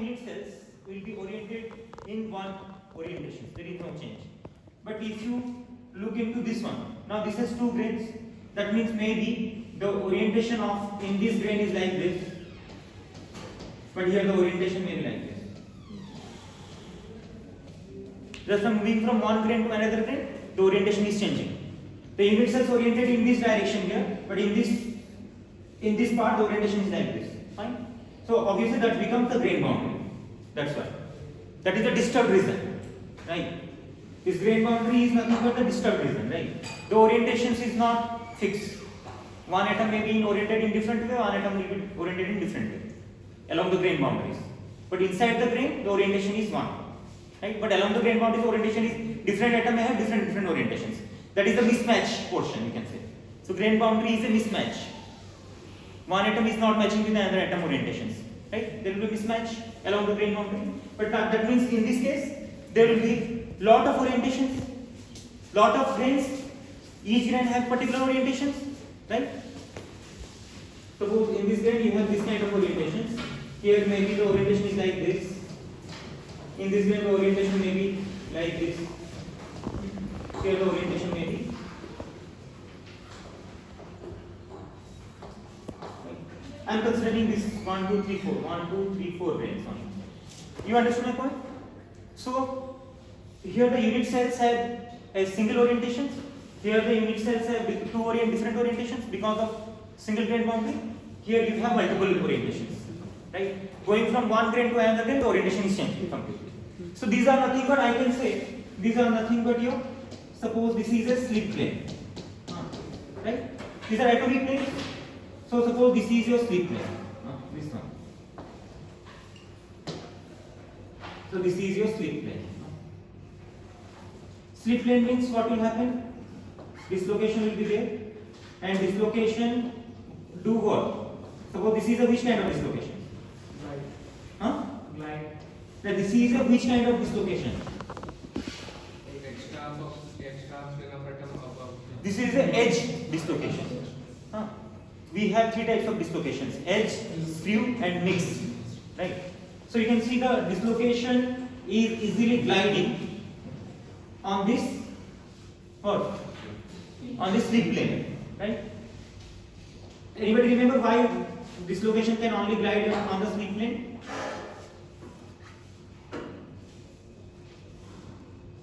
unit cells will be oriented in one orientation. There is no change. But if you look into this one, now this has two grains. That means maybe the orientation of in this grain is like this, but here the orientation may be like this. Just moving from one grain to another grain, the orientation is changing. The unit cells oriented in this direction here, but in this part the orientation is like this. Fine. So obviously that becomes the grain boundary. That's why. That is the disturbed region, right? This grain boundary is nothing but the disturbed region, right? The orientations is not fixed. One atom may be oriented in different way, one atom will be oriented in different way along the grain boundaries. But inside the grain, the orientation is one, right? But along the grain boundaries, orientation is different atom may have different orientations. That is the mismatch portion, you can say. So grain boundary is a mismatch. One atom is not matching with another atom orientations, right? There will be mismatch along the grain boundary. But that means in this case, there will be lot of orientations, lot of grains. Each grain have particular orientations, right? Suppose in this grain you have this kind of orientations. Here maybe the orientation is like this. In this grain the orientation may be like this. Here the orientation may be. I am considering this 1, 2, 3, 4. 1, 2, 3, 4 grains only. You understand my point? So here the unit cells have a single orientation. Here the unit cells have two different orientations because of single grain boundary. Here you have multiple orientations, right? Going from one grain to another grain, the orientation is changing completely. So these are nothing but, I can say, these are nothing but your, suppose this is a slip plane, right? These are atomic planes. So suppose this is your slip plane, this one. So this is your slip plane. Slip plane means what will happen? Dislocation will be there, and dislocation do what? Suppose this is a which kind of dislocation? Glide. Huh? Glide. Now this is a which kind of dislocation? Extra spin of atom above. This is a edge dislocation. Huh? We have three types of dislocations: edge, screw, and mix. Right? So you can see the dislocation is easily gliding on this what? On this slip plane, right? Anybody remember why dislocation can only glide on the slip plane?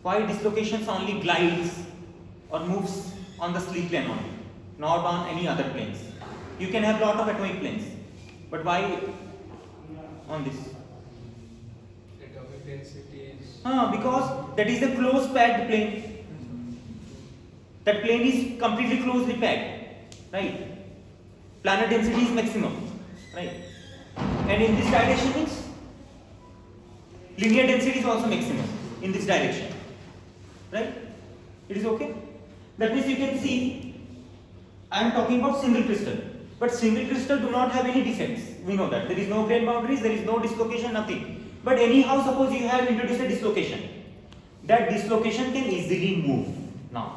Why dislocations only glides or moves on the slip plane only, not on any other planes? You can have lot of atomic planes, but why on this? Atomic density is. Because that is a close packed plane. That plane is completely closely packed, right? Planar density is maximum, right? And in this direction means linear density is also maximum in this direction, right? It is okay. That means you can see I am talking about single crystal, but single crystal do not have any defects. We know that there is no grain boundaries, there is no dislocation, nothing. But anyhow, suppose you have introduced a dislocation. That dislocation can easily move now.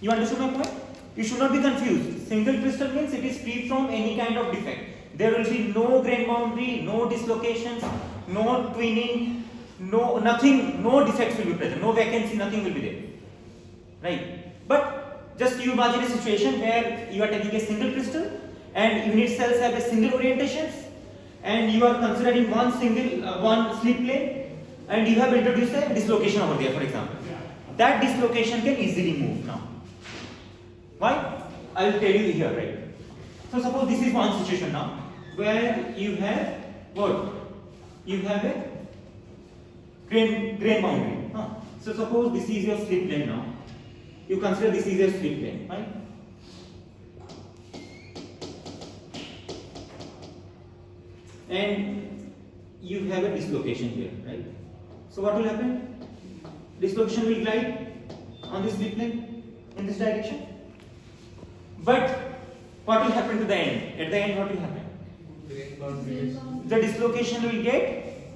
You understood my point? You should not be confused. Single crystal means it is free from any kind of defect. There will be no grain boundary, no dislocations, no twinning, no nothing, no defects will be present, no vacancy, nothing will be there. Right? But just you imagine a situation where you are taking a single crystal and unit cells have a single orientations, and you are considering one slip plane, and you have introduced a dislocation over there, for example. That dislocation can easily move now. Why? I will tell you here, right? So suppose this is one situation now where you have what? You have a grain boundary. So suppose this is your slip plane now. You consider this is your slip plane, right? And you have a dislocation here, right? So what will happen? Dislocation will glide on this slip plane in this direction. But what will happen to the end? At the end, what will happen? Grain boundaries. The dislocation will get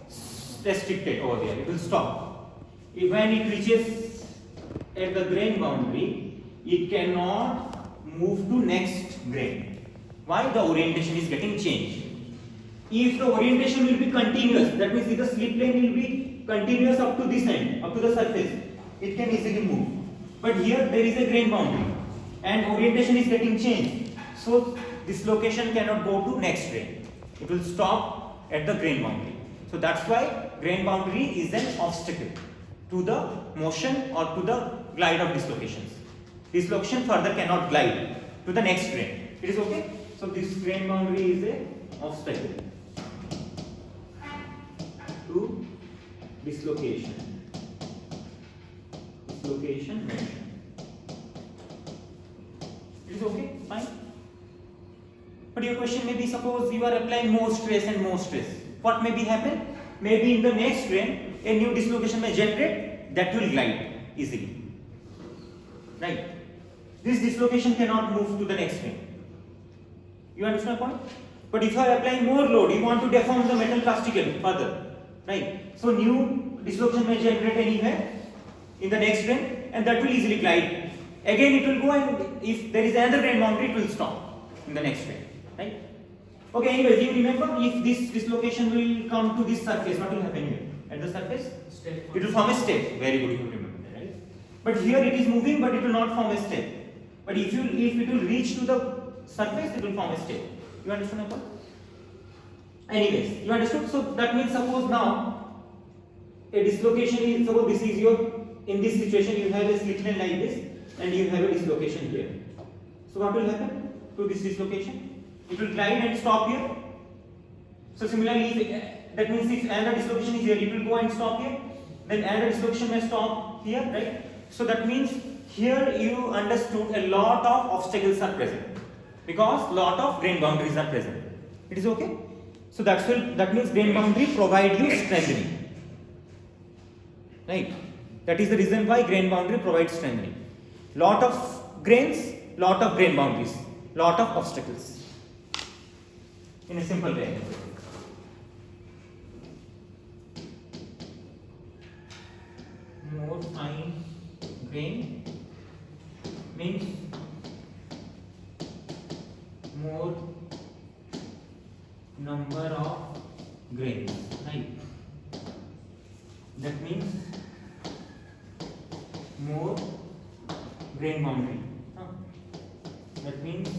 restricted over there. It will stop. When it reaches at the grain boundary, it cannot move to next grain. Why? The orientation is getting changed. if the orientation will be continuous, that means if the slip plane will be continuous up to this end, up to the surface, it can easily move. But here there is a grain boundary and orientation is getting changed. So this location cannot go to next grain. It will stop at the grain boundary. So that's why grain boundary is an obstacle to the motion or to the glide of dislocations. Dislocation further cannot glide to the next grain. It is okay? So this grain boundary is a obstacle to dislocation. Dislocation motion. It is okay? Fine. But your question may be, suppose you are applying more stress and more stress. What may be happen? Maybe in the next grain, a new dislocation may generate that will glide easily. Right? This dislocation cannot move to the next grain. You understand my point? But if you are applying more load, you want to deform the metal plastically further. Right? So new dislocation may generate anywhere in the next grain and that will easily glide. Again it will go, and if there is another grain boundary, it will stop in the next grain. Right? Okay, anyways, you remember, if this dislocation will come to this surface, what will happen here? At the surface? Step. It will form a step. Very good, you remember that, right? But here it is moving, but it will not form a step. But if it will reach to the surface, it will form a step. You understand my point? Anyways, you understood? So that means, suppose now a dislocation is, suppose this is your, in this situation you have a slip line like this and you have a dislocation here. So what will happen to this dislocation? It will glide and stop here. So similarly, that means if another dislocation is here, it will go and stop here. Then another dislocation may stop here, right? So that means here you understood a lot of obstacles are present because lot of grain boundaries are present. It is okay? So that means grain boundary provide you strengthening. Right? That is the reason why grain boundary provides strengthening. Lot of grains, lot of grain boundaries, lot of obstacles. In a simple way. More fine grain means more number of grains, right? That means more grain boundary. That means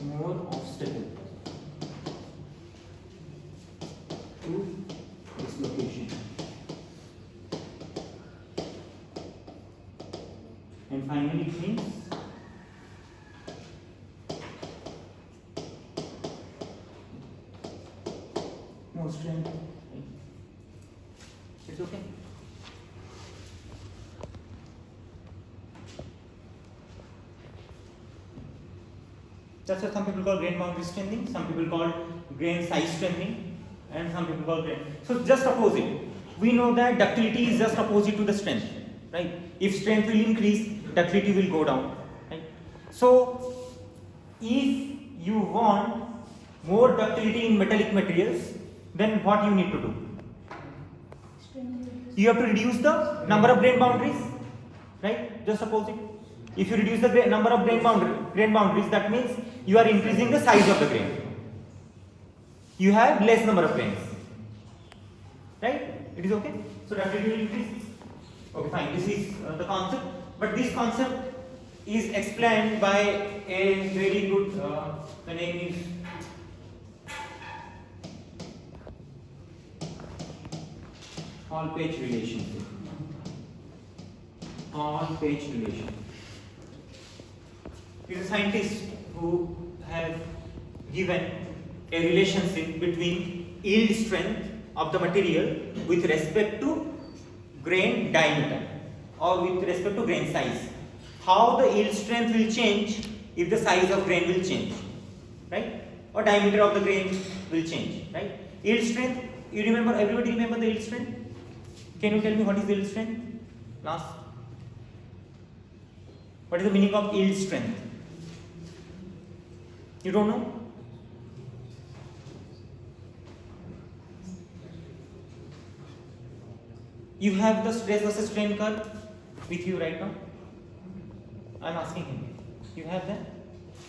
more obstacle to dislocation. And finally it means more strength. It's okay. That's what some people call grain boundary strengthening, some people call grain size strengthening, and some people call grain. So just opposite. We know that ductility is just opposite to the strength, right? If strength will increase, ductility will go down, right? So if you want more ductility in metallic materials, then what you need to do? You have to reduce the number of grain boundaries, right? Just opposite. If you reduce the number of grain boundaries, that means you are increasing the size of the grain. You have less number of grains, right? It is okay. So ductility will increase. Okay, fine. This is the concept, but this concept is explained by a very good. The name is Hall-Page relationship. Hall-Page relation. He is a scientist who have given a relationship between yield strength of the material with respect to grain diameter or with respect to grain size. How the yield strength will change if the size of grain will change, right? Or diameter of the grain will change, right? Yield strength, you remember, everybody remember the yield strength? Can you tell me what is the yield strength? Last. What is the meaning of yield strength? You don't know? You have the stress versus strain curve with you right now? I am asking him. You have that?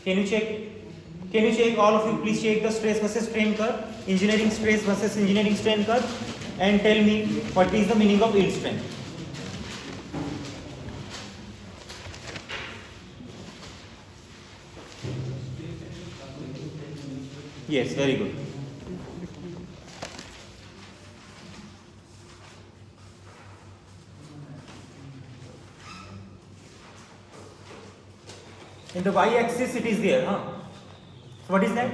Can you check? Can you check, all of you, please check the stress versus strain curve, engineering stress versus engineering strain curve, and tell me what is the meaning of yield strength. Yes, very good. In the y-axis it is there, huh? So what is that?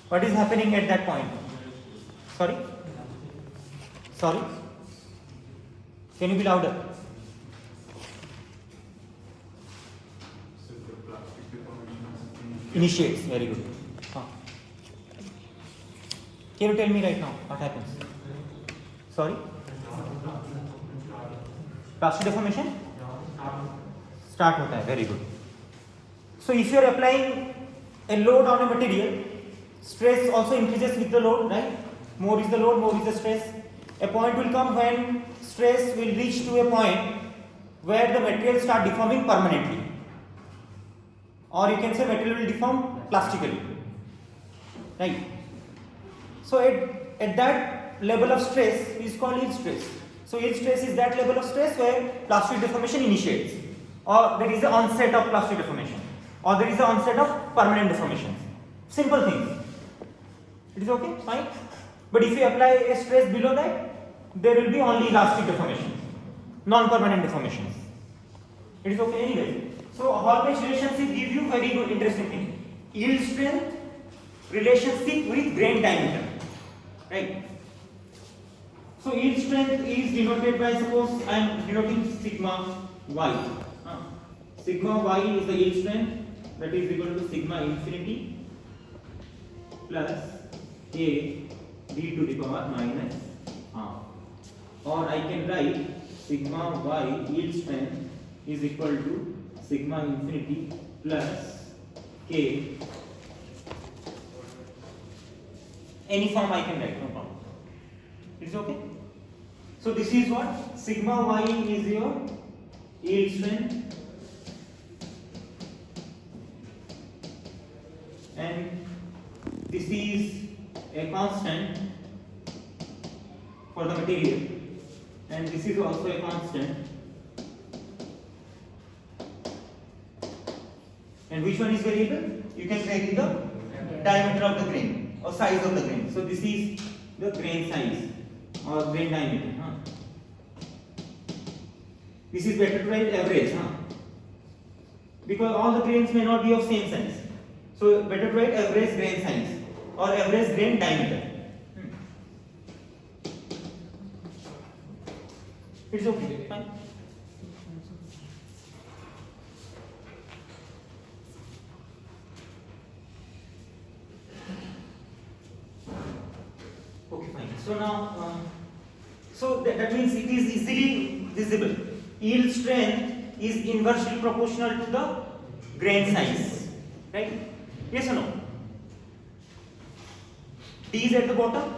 What is happening at that point? Sorry? Sorry? Can you be louder? Initiates, very good. Huh. Can you tell me right now what happens? Sorry? Plastic deformation? Start hota hai, very good. So if you are applying a load on a material, stress also increases with the load, right? More is the load, more is the stress. A point will come when stress will reach to a point where the material start deforming permanently, or you can say material will deform plastically, right? So at that level of stress is called yield stress. So yield stress is that level of stress where plastic deformation initiates, or there is the onset of plastic deformation, or there is the onset of permanent deformation. Simple things. It is okay, fine. But if you apply a stress below that, there will be only elastic deformation, non-permanent deformations. It is okay anyway. So Hall-Page relationship give you very good interesting thing. Yield strength relationship with grain diameter, right? So yield strength is denoted by, suppose I am denoting sigma y. Sigma y is the yield strength, that is equal to sigma infinity plus k d to the power minus half. Or I can write sigma y yield strength is equal to sigma infinity plus k. Any form I can write, no problem. It's okay. So this is what sigma y is your yield strength, and this is a constant for the material, and this is also a constant. And which one is variable? You can vary the diameter of the grain or size of the grain. So this is the grain size or grain diameter. This is better to write average, because all the grains may not be of same size. So better to write average grain size or average grain diameter. It's okay, fine. Okay, fine. So now, so that means it is easily visible. Yield strength is inversely proportional to the grain size, right? Yes or no? D is at the bottom.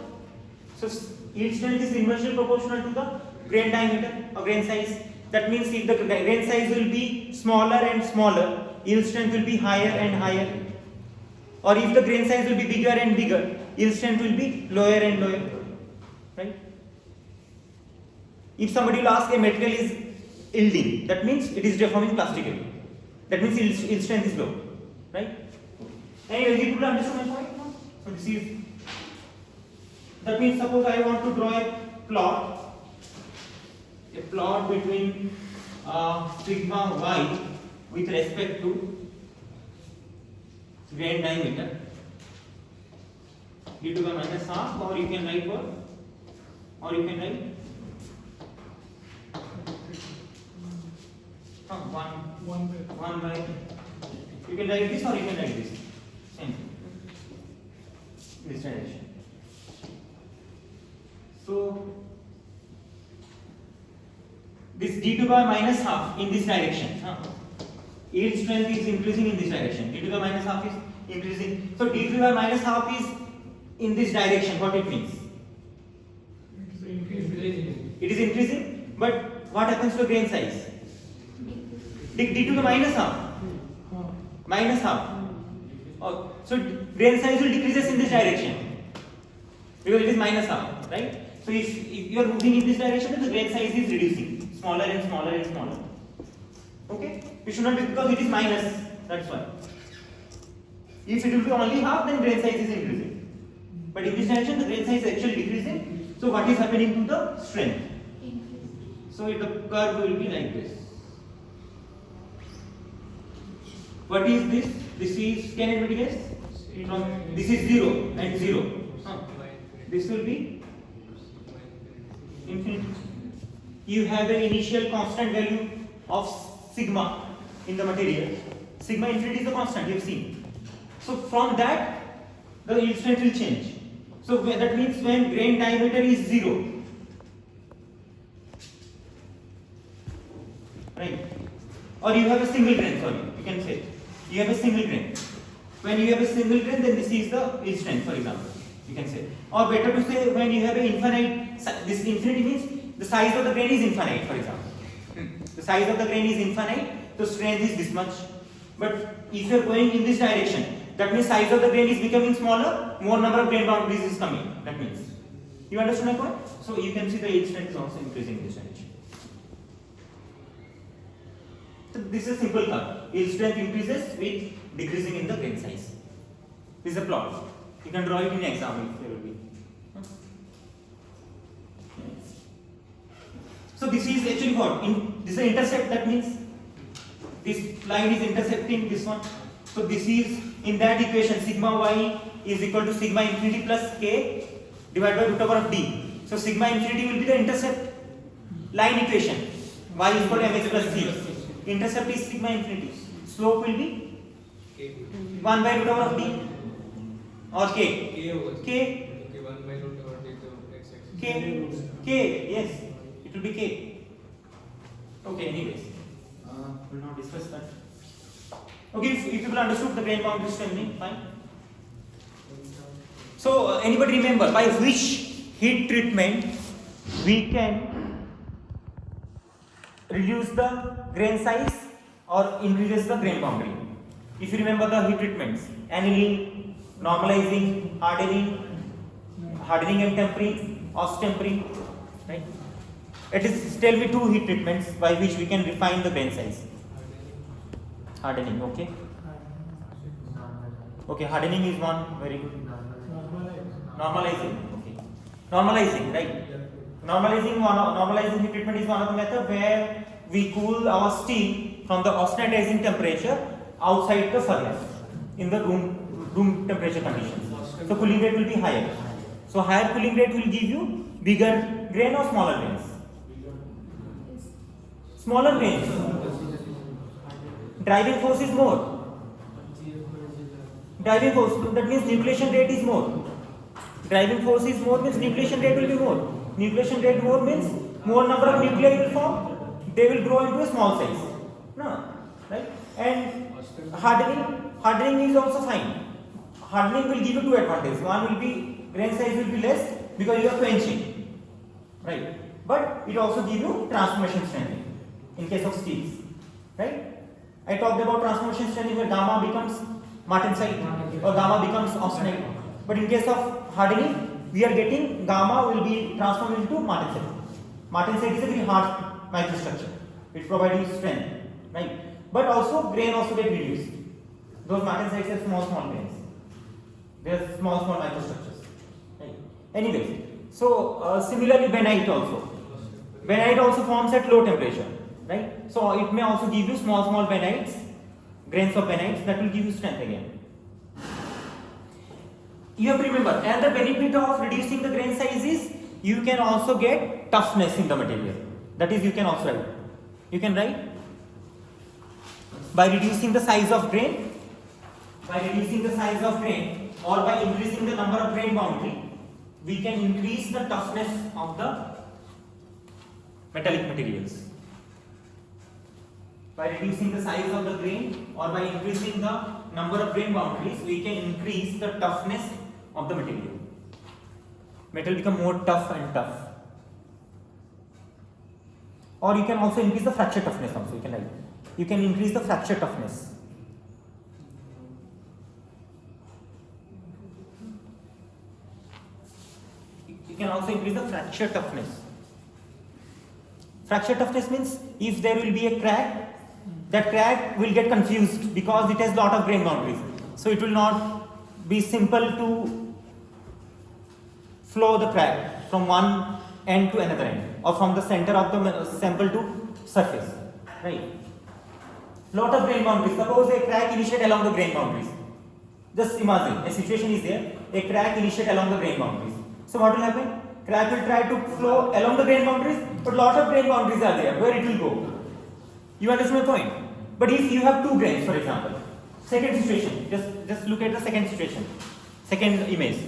So yield strength is inversely proportional to the grain diameter or grain size. That means if the grain size will be smaller and smaller, yield strength will be higher and higher. Or if the grain size will be bigger and bigger, yield strength will be lower and lower, right? If somebody will ask a material is yielding, that means it is deforming plastically. That means yield strength is low, right? Anyway, you could understand my point now? So this is, that means suppose I want to draw a plot between sigma y with respect to grain diameter d to the minus half, or you can write what? Or you can write 1 by, you can write this or you can write this. Same thing. This direction. So this d to the power minus half in this direction. Yield strength is increasing in this direction. D to the minus half is increasing. So d to the minus half is in this direction. What it means? It is increasing. But what happens to grain size? D to the minus half. Minus half. So grain size will decreases in this direction because it is minus half, right? So if you are moving in this direction, then the grain size is reducing, smaller and smaller and smaller. Okay? It should not be because it is minus. That's why. If it will be only half, then grain size is increasing. But in this direction, the grain size is actually decreasing. So what is happening to the strength? So the curve will be like this. What is this? This is, can anybody guess? This is 0 and 0. This will be infinity. You have an initial constant value of sigma in the material. Sigma infinity is the constant you have seen. So from that, the yield strength will change. So that means when grain diameter is 0, right? Or you have a single grain, sorry, you can say. You have a single grain. When you have a single grain, then this is the yield strength, for example. You can say. Or better to say, when you have an infinite, this infinity means the size of the grain is infinite, for example. The size of the grain is infinite, the strength is this much. But if you are going in this direction, that means size of the grain is becoming smaller, more number of grain boundaries is coming. That means. You understand my point? So you can see the yield strength is also increasing in this direction. So this is a simple curve. Yield strength increases with decreasing in the grain size. This is a plot. You can draw it in exam if there will be. So this is actually what? This is an intercept, that means this line is intercepting this one. So this is in that equation sigma y is equal to sigma infinity plus k divided by root over of d. So sigma infinity will be the intercept line equation. Y is equal to mx plus c. Intercept is sigma infinity. Slope will be 1 by root over of d or k. K. K. Yes. It will be k. Okay. Anyways, we'll not discuss that. Okay. If people understood the grain boundary strengthening, fine. So anybody remember by which heat treatment we can reduce the grain size or increases the grain boundary? If you remember the heat treatments, annealing, normalizing, hardening and tempering, austempering, right? It is, tell me two heat treatments by which we can refine the grain size. Hardening, okay. Okay, hardening is one, very good. Normalizing, okay. Normalizing, right? Normalizing heat treatment is one of the method where we cool our steel from the austenitizing temperature outside the furnace in the room temperature conditions. So cooling rate will be higher. So higher cooling rate will give you bigger grain or smaller grains? Smaller grains. Driving force is more. Driving force, that means nucleation rate is more. Driving force is more means nucleation rate will be more. Nucleation rate more means more number of nuclei will form. They will grow into a small size. No, right? And hardening is also fine. Hardening will give you two advantages. One will be grain size will be less because you are quenching, right? But it also gives you transformation strengthening in case of steels, right? I talked about transformation strengthening where gamma becomes martensite or gamma becomes austenite. But in case of hardening, we are getting gamma will be transformed into martensite. Martensite is a very hard microstructure. It provides you strength, right? But also grain also get reduced. Those martensites are small grains. They are small microstructures. Right? Anyways, so similarly benite also. Benite also forms at low temperature, right? So it may also give you small benites, grains of benites that will give you strength again. You have to remember, another benefit of reducing the grain size is you can also get toughness in the material. That is, you can also write. You can write by reducing the size of grain, or by increasing the number of grain boundary, we can increase the toughness of the metallic materials. By reducing the size of the grain or by increasing the number of grain boundaries, we can increase the toughness of the material. Metal become more tough and tough. Or you can also increase the fracture toughness also. You can increase the fracture toughness. can also increase the fracture toughness. Fracture toughness means if there will be a crack, that crack will get confused because it has lot of grain boundaries. So it will not be simple to flow the crack from one end to another end, or from the center of the sample to surface, right? Lot of grain boundaries. Suppose a crack initiate along the grain boundaries. Just imagine a situation is there, a crack initiate along the grain boundaries. So what will happen? Crack will try to flow along the grain boundaries, but lot of grain boundaries are there. Where it will go? You understand my point? But if you have two grains, for example, second situation, just look at the second situation, second image.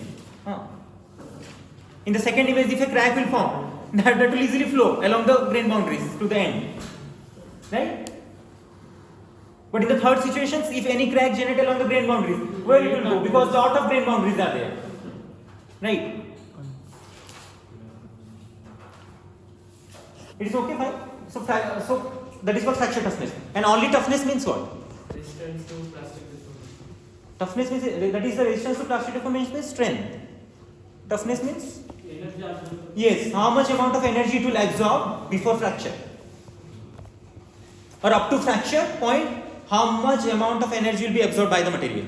In the second image, if a crack will form, that will easily flow along the grain boundaries to the end, right? But in the third situations, if any crack generate along the grain boundaries, where it will go? Because lot of grain boundaries are there, right? It is okay, fine. So that is called fracture toughness. And only toughness means what? Resistance to plastic deformation. Toughness means that is the resistance to plastic deformation is strength. Toughness means yes, how much amount of energy it will absorb before fracture, or up to fracture point, how much amount of energy will be absorbed by the material.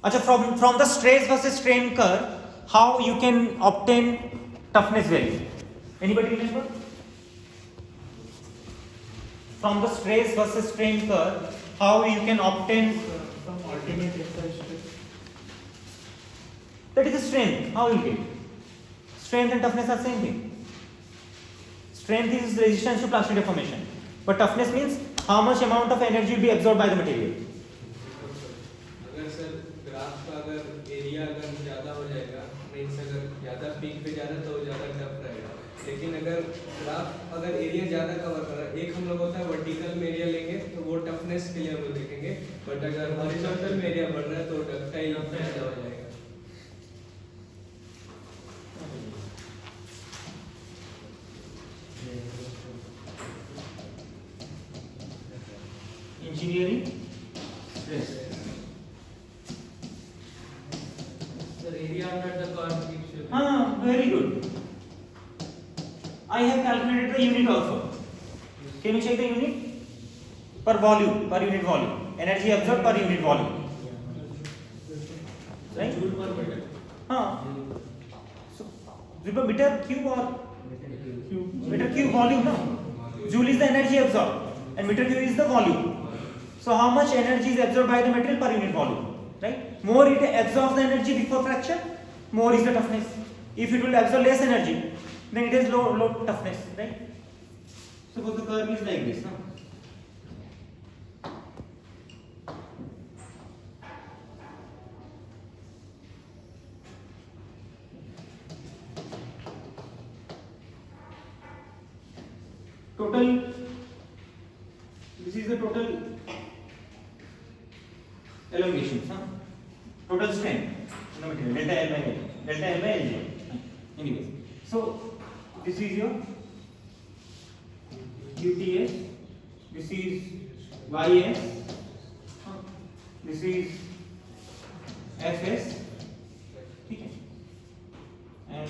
Acha, from the stress versus strain curve, how you can obtain toughness value? Anybody remember? From the stress versus strain curve, how you can obtain From ultimate tensile strength. that is the strength. How you get? Strength and toughness are same thing. Strength is resistance to plastic deformation, but toughness means how much amount of energy will be absorbed by the material. अगर sir graph का अगर area अगर ज़्यादा हो जाएगा, means अगर ज़्यादा peak पे जाना तो ज़्यादा टफ रहेगा, लेकिन अगर ग्राफ अगर एरिया ज़्यादा कवर कर रहा है, एक हम लोग होता है वर्टिकल में एरिया लेंगे तो वो टफनेस के लिए हम लोग देखेंगे, बट अगर हॉरिजॉन्टल में एरिया बढ़ रहा है तो डक्टाइल ज़्यादा हो जाएगा. Engineering stress. Sir, area under the curve gives you. Very good. I have calculated the unit also. Can you check the unit? Per volume, per unit volume. Energy absorbed per unit volume. Right? Joule per meter. So, meter cube or meter cube volume, no? Joule is the energy absorbed and meter cube is the volume. So how much energy is absorbed by the material per unit volume, right? More it absorbs the energy before fracture, more is the toughness. If it will absorb less energy, then it is low toughness, right? Suppose the curve is like this, Total, this is the total elongation, total strength, no material, delta L by L, delta L by Lj. Anyways, so this is your UTS, this is YS, this is FS, okay, and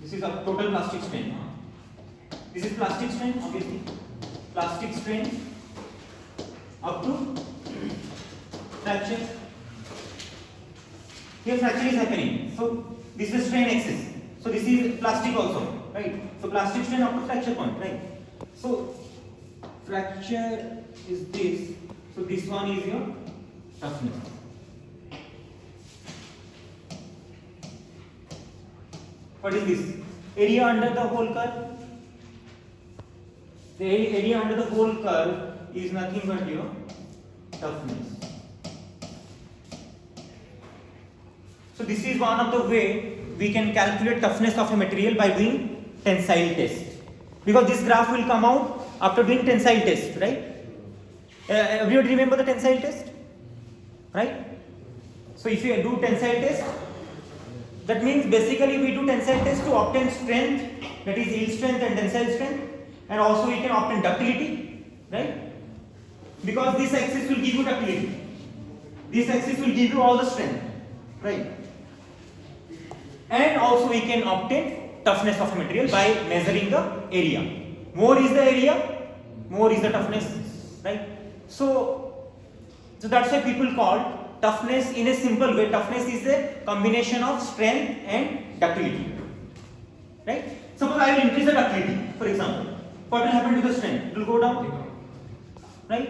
this is a total plastic strain. This is plastic strain, obviously. Plastic strain up to fracture. Here fracture is happening. So this is strain axis. So this is plastic also, right? So plastic strain up to fracture point, right? So fracture is this. So this one is your toughness. What is this? Area under the whole curve. The area under the whole curve is nothing but your toughness. So this is one of the way we can calculate toughness of a material by doing tensile test. Because this graph will come out after doing tensile test, right? Everybody remember the tensile test? Right? So if you do tensile test, that means basically we do tensile test to obtain strength, that is yield strength and tensile strength, and also we can obtain ductility, right? Because this axis will give you ductility. This axis will give you all the strength. right? And also we can obtain toughness of a material by measuring the area. More is the area, more is the toughness, right? So that's why people call toughness in a simple way. Toughness is a combination of strength and ductility, right? Suppose I will increase the ductility, for example. What will happen to the strength? It will go down, right?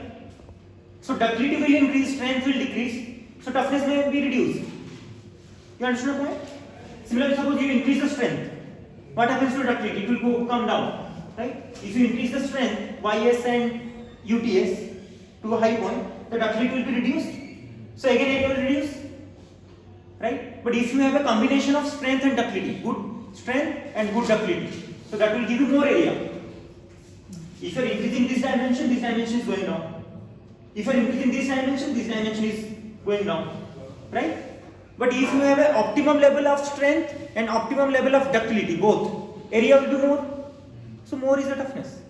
So ductility will increase, strength will decrease, so toughness may be reduced. You understand the point? Similarly, suppose you increase the strength, what happens to ductility? It will come down, right? If you increase the strength, YS and UTS to a high point, the ductility will be reduced. So again it will reduce, right? But if you have a combination of strength and ductility, good strength and good ductility, so that will give you more area. If you are increasing this dimension is going down. If you are increasing this dimension is going down, right? But if you have an optimum level of strength and optimum level of ductility, both, area will be more. So more is the toughness.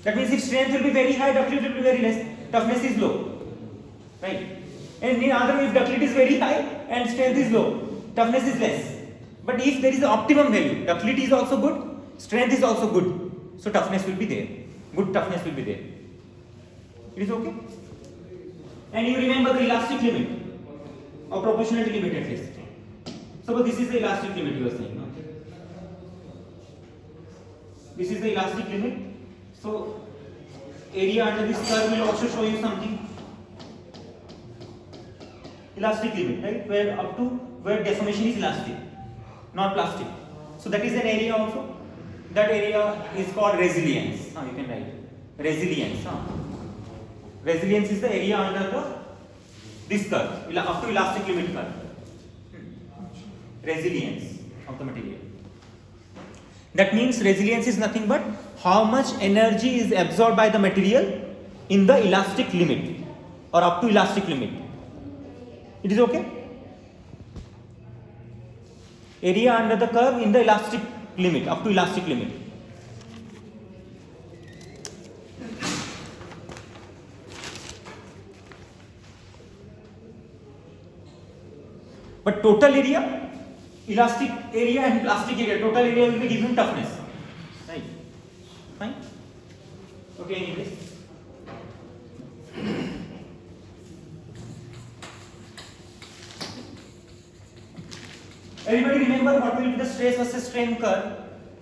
That means if strength will be very high, ductility will be very less, toughness is low, right? And in other way, if ductility is very high and strength is low, toughness is less. But if there is an optimum value, ductility is also good, strength is also good, so toughness will be there. Good toughness will be there. It is okay? And you remember the elastic limit or proportionality limit at least. Suppose this is the elastic limit you are saying. No? This is the elastic limit. So area under this curve will also show you something. Elastic limit, right? Where up to where deformation is elastic, not plastic. So that is an area also. That area is called resilience. You can write resilience. Resilience is the area under this curve, up to elastic limit curve. Resilience of the material. That means resilience is nothing but how much energy is absorbed by the material in the elastic limit or up to elastic limit. It is okay? Area under the curve in the elastic limit, up to elastic limit. But total area, elastic area and plastic area, total area will be given toughness. Right? Fine? Okay, anyways. Everybody remember what will be the stress versus strain curve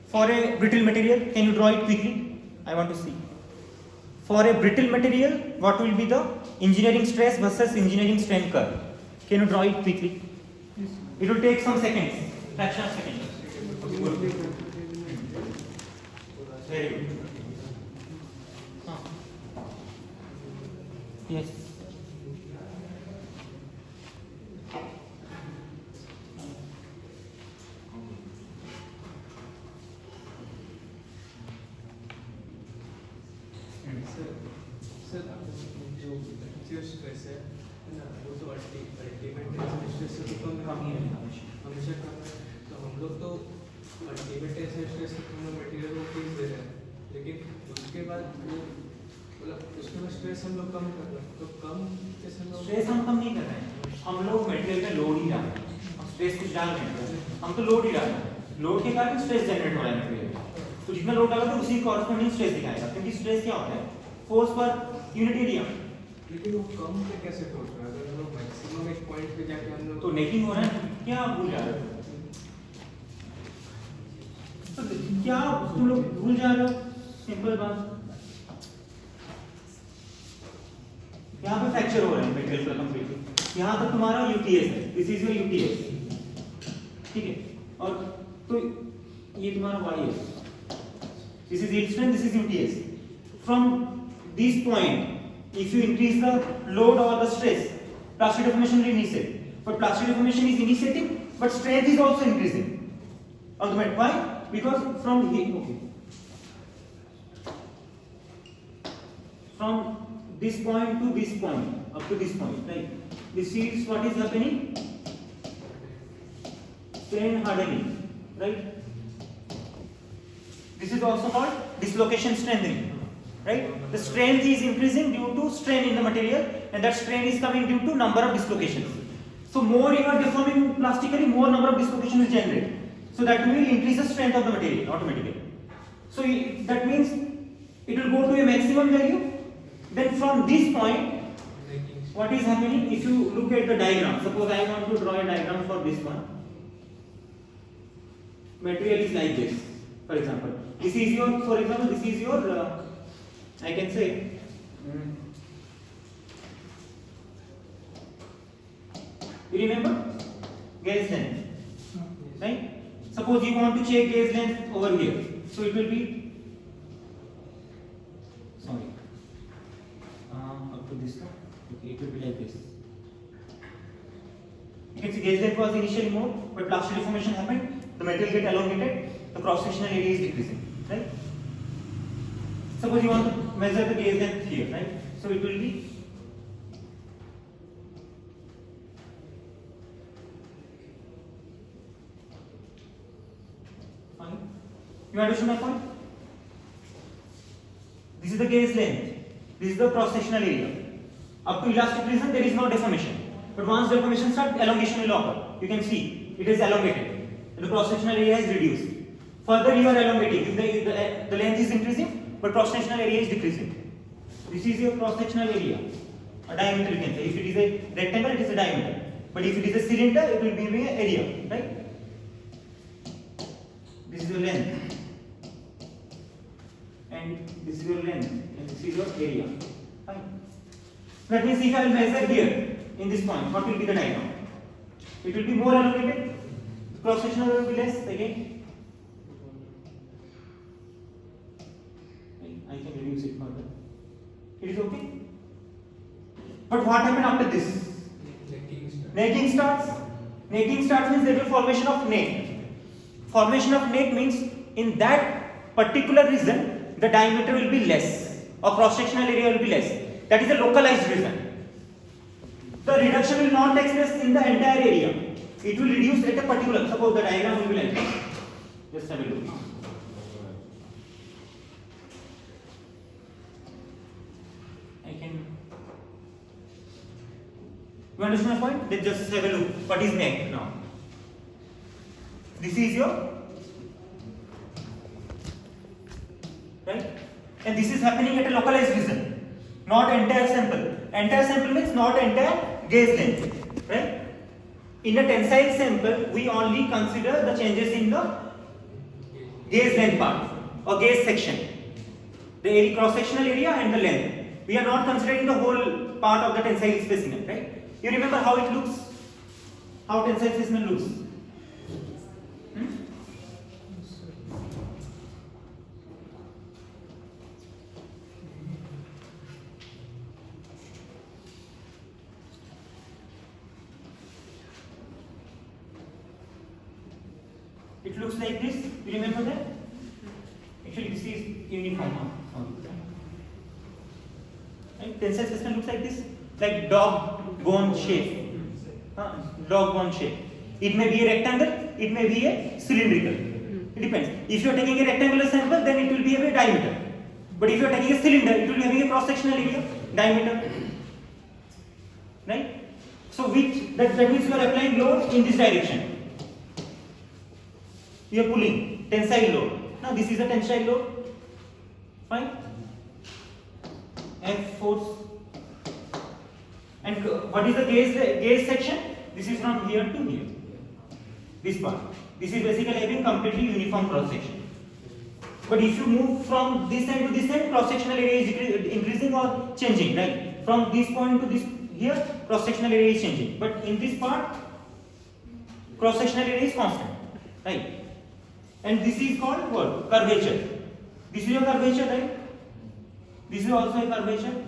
for a brittle material? Can you draw it quickly? I want to see. For a brittle material, what will be the engineering stress versus engineering strain curve? Can you draw it quickly? It will take some seconds, fraction of seconds. Very good. Yes. Sir जो stress है ना वो तो ultimate stress से तो कम ही है हमेशा कम है तो हम लोग तो अल्टीमेट स्ट्रेस से हम लोग मटेरियल को फीस दे रहे हैं लेकिन उसके बाद वो मतलब उसके बाद स्ट्रेस हम लोग कम कर रहे हैं तो कम कैसे हम लोग स्ट्रेस हम कम नहीं कर रहे हैं हम लोग मटेरियल पे लोड ही डाल रहे हैं हम स्ट्रेस कुछ डाल रहे हैं हम तो लोड ही डाल रहे हैं लोड के कारण स्ट्रेस जनरेट हो रहा है मटेरियल तो जितना लोड डाला तो उसी कॉरस्पॉन्डिंग स्ट्रेस दिखाएगा क्योंकि स्ट्रेस क्या होता है फोर्स पर यूनिट एरिया लेकिन वो कम पे कैसे पहुंच रहा है अगर हम लोग मैक्सिमम एक पॉइंट पे जाके हम लोग तो नेकिंग हो रहा है क्या भूल जा रहे हो तो क्या तुम लोग भूल जा रहे हो सिंपल बात यहाँ पे फ्रैक्चर हो रहा है मटेरियल का कंप्लीटली यहाँ तक तुम्हारा यूटीएस है दिस इज योर यूटीएस ठीक है और तो ये तुम्हारा YS this is yield strength, this is UTS. From this point, if you increase the load or the stress, plastic deformation will initiate. But plastic deformation is initiating, but strength is also increasing. Ultimately, why? Because from here, okay, from this point to this point, up to this point, right? This is what is happening. Strain hardening, right? This is also called dislocation strengthening, right? The strength is increasing due to strain in the material, and that strain is coming due to number of dislocations. So more you are deforming plastically, more number of dislocation will generate. So that will increase the strength of the material automatically. So that means it will go to a maximum value. Then from this point, what is happening? If you look at the diagram, suppose I want to draw a diagram for this one. Material is like this, for example. This is your, for example, this is your, I can say, you remember? Gauge length, right? Suppose you want to check gauge length over here. So it will be, sorry, up to this one. Okay, it will be like this. You can see gauge length was initially more, but plastic deformation happened. The material get elongated. The cross-sectional area is decreasing, right? Suppose you want to measure the gauge length here, right? So it will be fine. You understand my point? This is the gauge length. This is the cross-sectional area. Up to elastic region, there is no deformation. But once deformation starts, elongation will occur. You can see it is elongated. The cross-sectional area is reduced. Further, you are elongating. The length is increasing, but cross-sectional area is decreasing. This is your cross-sectional area. A diameter, you can say. If it is a rectangle, it is a diameter. But if it is a cylinder, it will be an area, right? This is your length. And this is your length. And this is your area. Fine. That means if I will measure here, in this point, what will be the diagram? It will be more elongated. Cross-sectional will be less again. I can reduce it further. It is okay. But what happened after this? Necking starts. Necking starts means there will be formation of neck. Formation of neck means in that particular region the diameter will be less or cross-sectional area will be less. That is a localized region. The reduction will not take place in the entire area. It will reduce at a particular, suppose the diagram will be like this. Just have a look. I can. You understand my point? Let's just have a look. What is neck now? This is your, right? And this is happening at a localized region, not entire sample. Entire sample means not entire gauge length, right? In a tensile sample, we only consider the changes in the gauge length part or gauge section, the area, cross-sectional area and the length. We are not considering the whole part of the tensile specimen, right? You remember how it looks, how tensile specimen looks. It looks like this. You remember that? Actually, this is uniform. Right? Tensile specimen looks like this, like dog bone shape. Dog bone shape. It may be a rectangle. It may be a cylindrical. It depends. If you are taking a rectangular sample, then it will be a diameter. But if you are taking a cylinder, it will be having a cross-sectional area, diameter. Right? So, that means you are applying load in this direction. You are pulling tensile load. Now this is a tensile load. Fine. F force. And what is the gauge section? This is from here to here. This part. This is basically having completely uniform cross section. But if you move from this end to this end, cross sectional area is increasing or changing, right? From this point to this here, cross sectional area is changing. But in this part, cross sectional area is constant, right? And this is called what? Curvature. This is your curvature, right? This is also a curvature.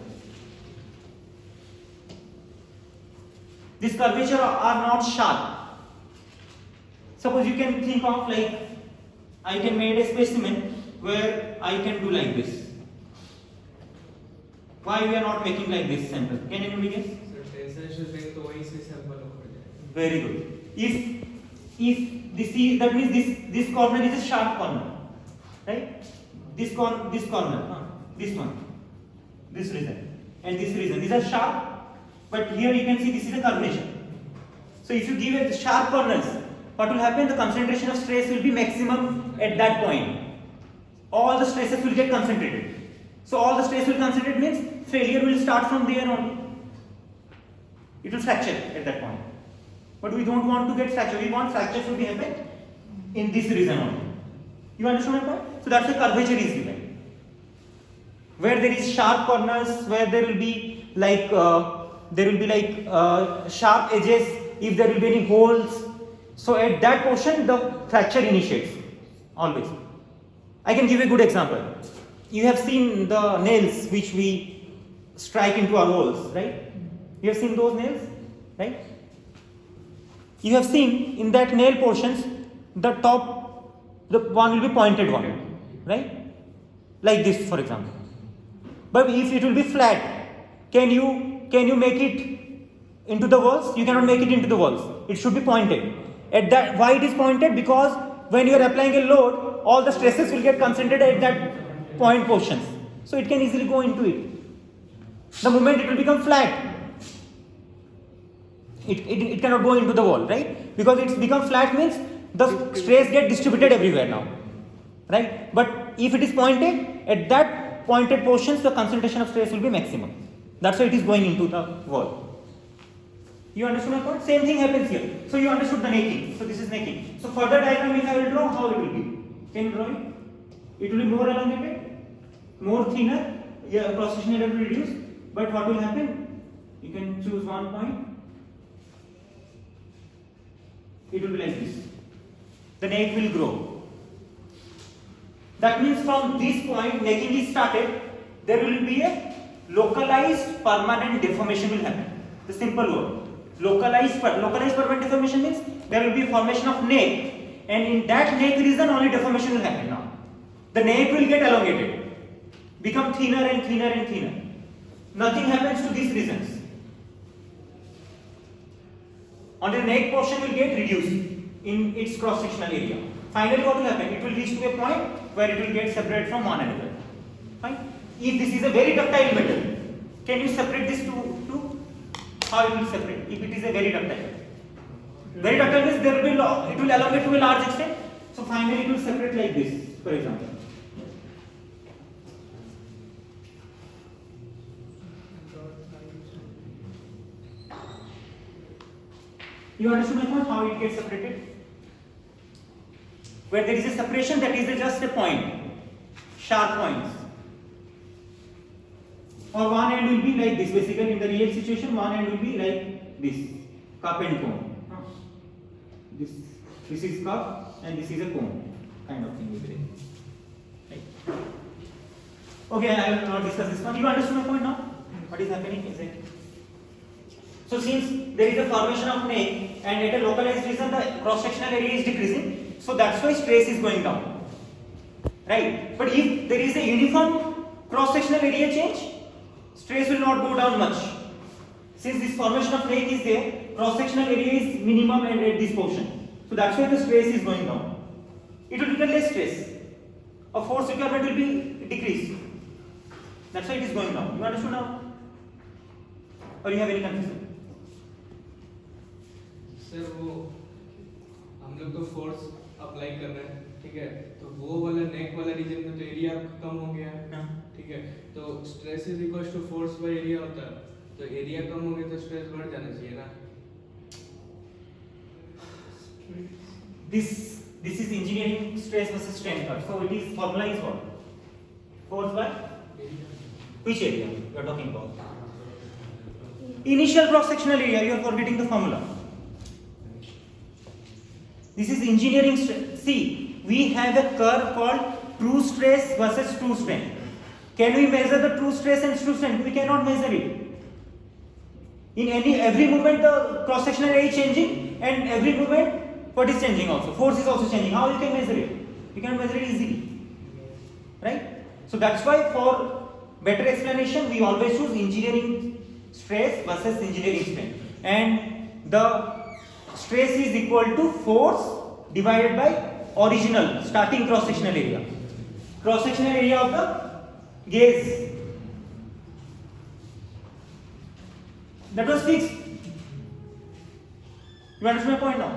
These curvature are not sharp. Suppose you can think of like, I can make a specimen where I can do like this. Why we are not making like this sample? Can anybody guess? Very good. If this is, that means this corner is a sharp corner, right? This corner, this one, this region, and this region. These are sharp, but here you can see this is a curvature. So if you give it sharp corners, what will happen? The concentration of stress will be maximum at that point. All the stresses will get concentrated. So all the stress will concentrate means failure will start from there only. It will fracture at that point. But we don't want to get fracture. We want fracture to be happen in this region only. You understand my point? So that's why curvature is given. Where there is sharp corners, where there will be like sharp edges, if there will be any holes. So at that portion the fracture initiates always. I can give you a good example. You have seen the nails which we strike into our walls, right? You have seen those nails, right? You have seen in that nail portions, the top, the one will be pointed one, right? Like this, for example. But if it will be flat, can you make it into the walls? You cannot make it into the walls. It should be pointed. At that, why it is pointed? Because when you are applying a load, all the stresses will get concentrated at that point portions. So it can easily go into it. The moment it will become flat, it cannot go into the wall, right? Because it's become flat means the stress get distributed everywhere now, right? But if it is pointed, at that pointed portions, the concentration of stress will be maximum. That's why it is going into the wall. You understood my point? Same thing happens here. So you understood the necking. So this is necking. So further diagram if I will draw, how it will be? Can you draw it? It will be more elongated, more thinner, yeah, cross section area will reduce. But what will happen? You can choose one point. It will be like this. The neck will grow. That means from this point, necking is started, there will be a localized permanent deformation will happen. The simple word. Localized permanent deformation means there will be formation of neck, and in that neck region only deformation will happen now. The neck will get elongated, become thinner and thinner and thinner. Nothing happens to these regions. Only the neck portion will get reduced in its cross-sectional area. Finally, what will happen? It will reach to a point where it will get separated from one another. Fine. If this is a very ductile metal, can you separate this two? How it will separate? If it is a very ductile means there will be it will elongate to a large extent. So finally, it will separate like this, for example. You understood my point? How it gets separated? Where there is a separation, that is just a point, sharp points. Or one end will be like this. Basically, in the real situation, one end will be like this, cup and cone. This is cup and this is a cone, kind of thing will be there. Right. Okay, I will not discuss this one. You understood my point now? What is happening? Is it? So since there is a formation of neck and at a localized region the cross-sectional area is decreasing, so that's why stress is going down, right? But if there is a uniform cross-sectional area change, stress will not go down much. Since this formation of neck is there, cross-sectional area is minimum and at this portion, so that's why the stress is going down. It will become less stress. A force requirement will be decreased. That's why it is going down. You understood now? Or you have any confusion? Sir वो हम लोग तो force apply कर रहे हैं, ठीक है? तो वो वाला नेक वाला रीजन में तो एरिया कम हो गया है, ठीक है? तो stress is equal to force by area होता है, तो एरिया कम हो गया तो स्ट्रेस बढ़ जाना चाहिए ना? This is engineering stress versus strain curve. So it is formula is what? Force by which area you are talking about? Initial cross sectional area. You are forgetting the formula. This is engineering stress. See, we have a curve called true stress versus true strain. Can we measure the true stress and true strain? We cannot measure it. In every moment the cross sectional area is changing, and every moment what is changing also? Force is also changing. How you can measure it? You can measure it easily, right? So that's why for better explanation we always choose engineering stress versus engineering strain, and the stress is equal to force divided by original starting cross sectional area. Cross sectional area of the gauge. That was fixed. You understand my point now?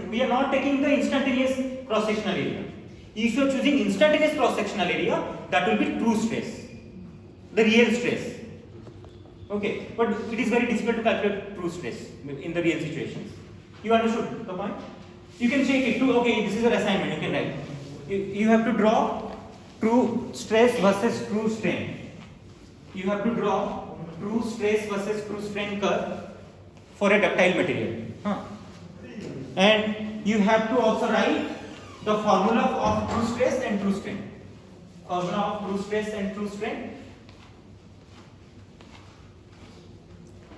We are not taking the instantaneous cross-sectional area. If you are choosing instantaneous cross-sectional area, that will be true stress, the real stress. Okay, but it is very difficult to calculate true stress in the real situations. You understood the point? You can check it too. Okay, this is your assignment. You can write. You have to draw true stress versus true strain. You have to draw true stress versus true strain curve for a ductile material. And you have to also write the formula of true stress and true strain. Formula of true stress and true strain.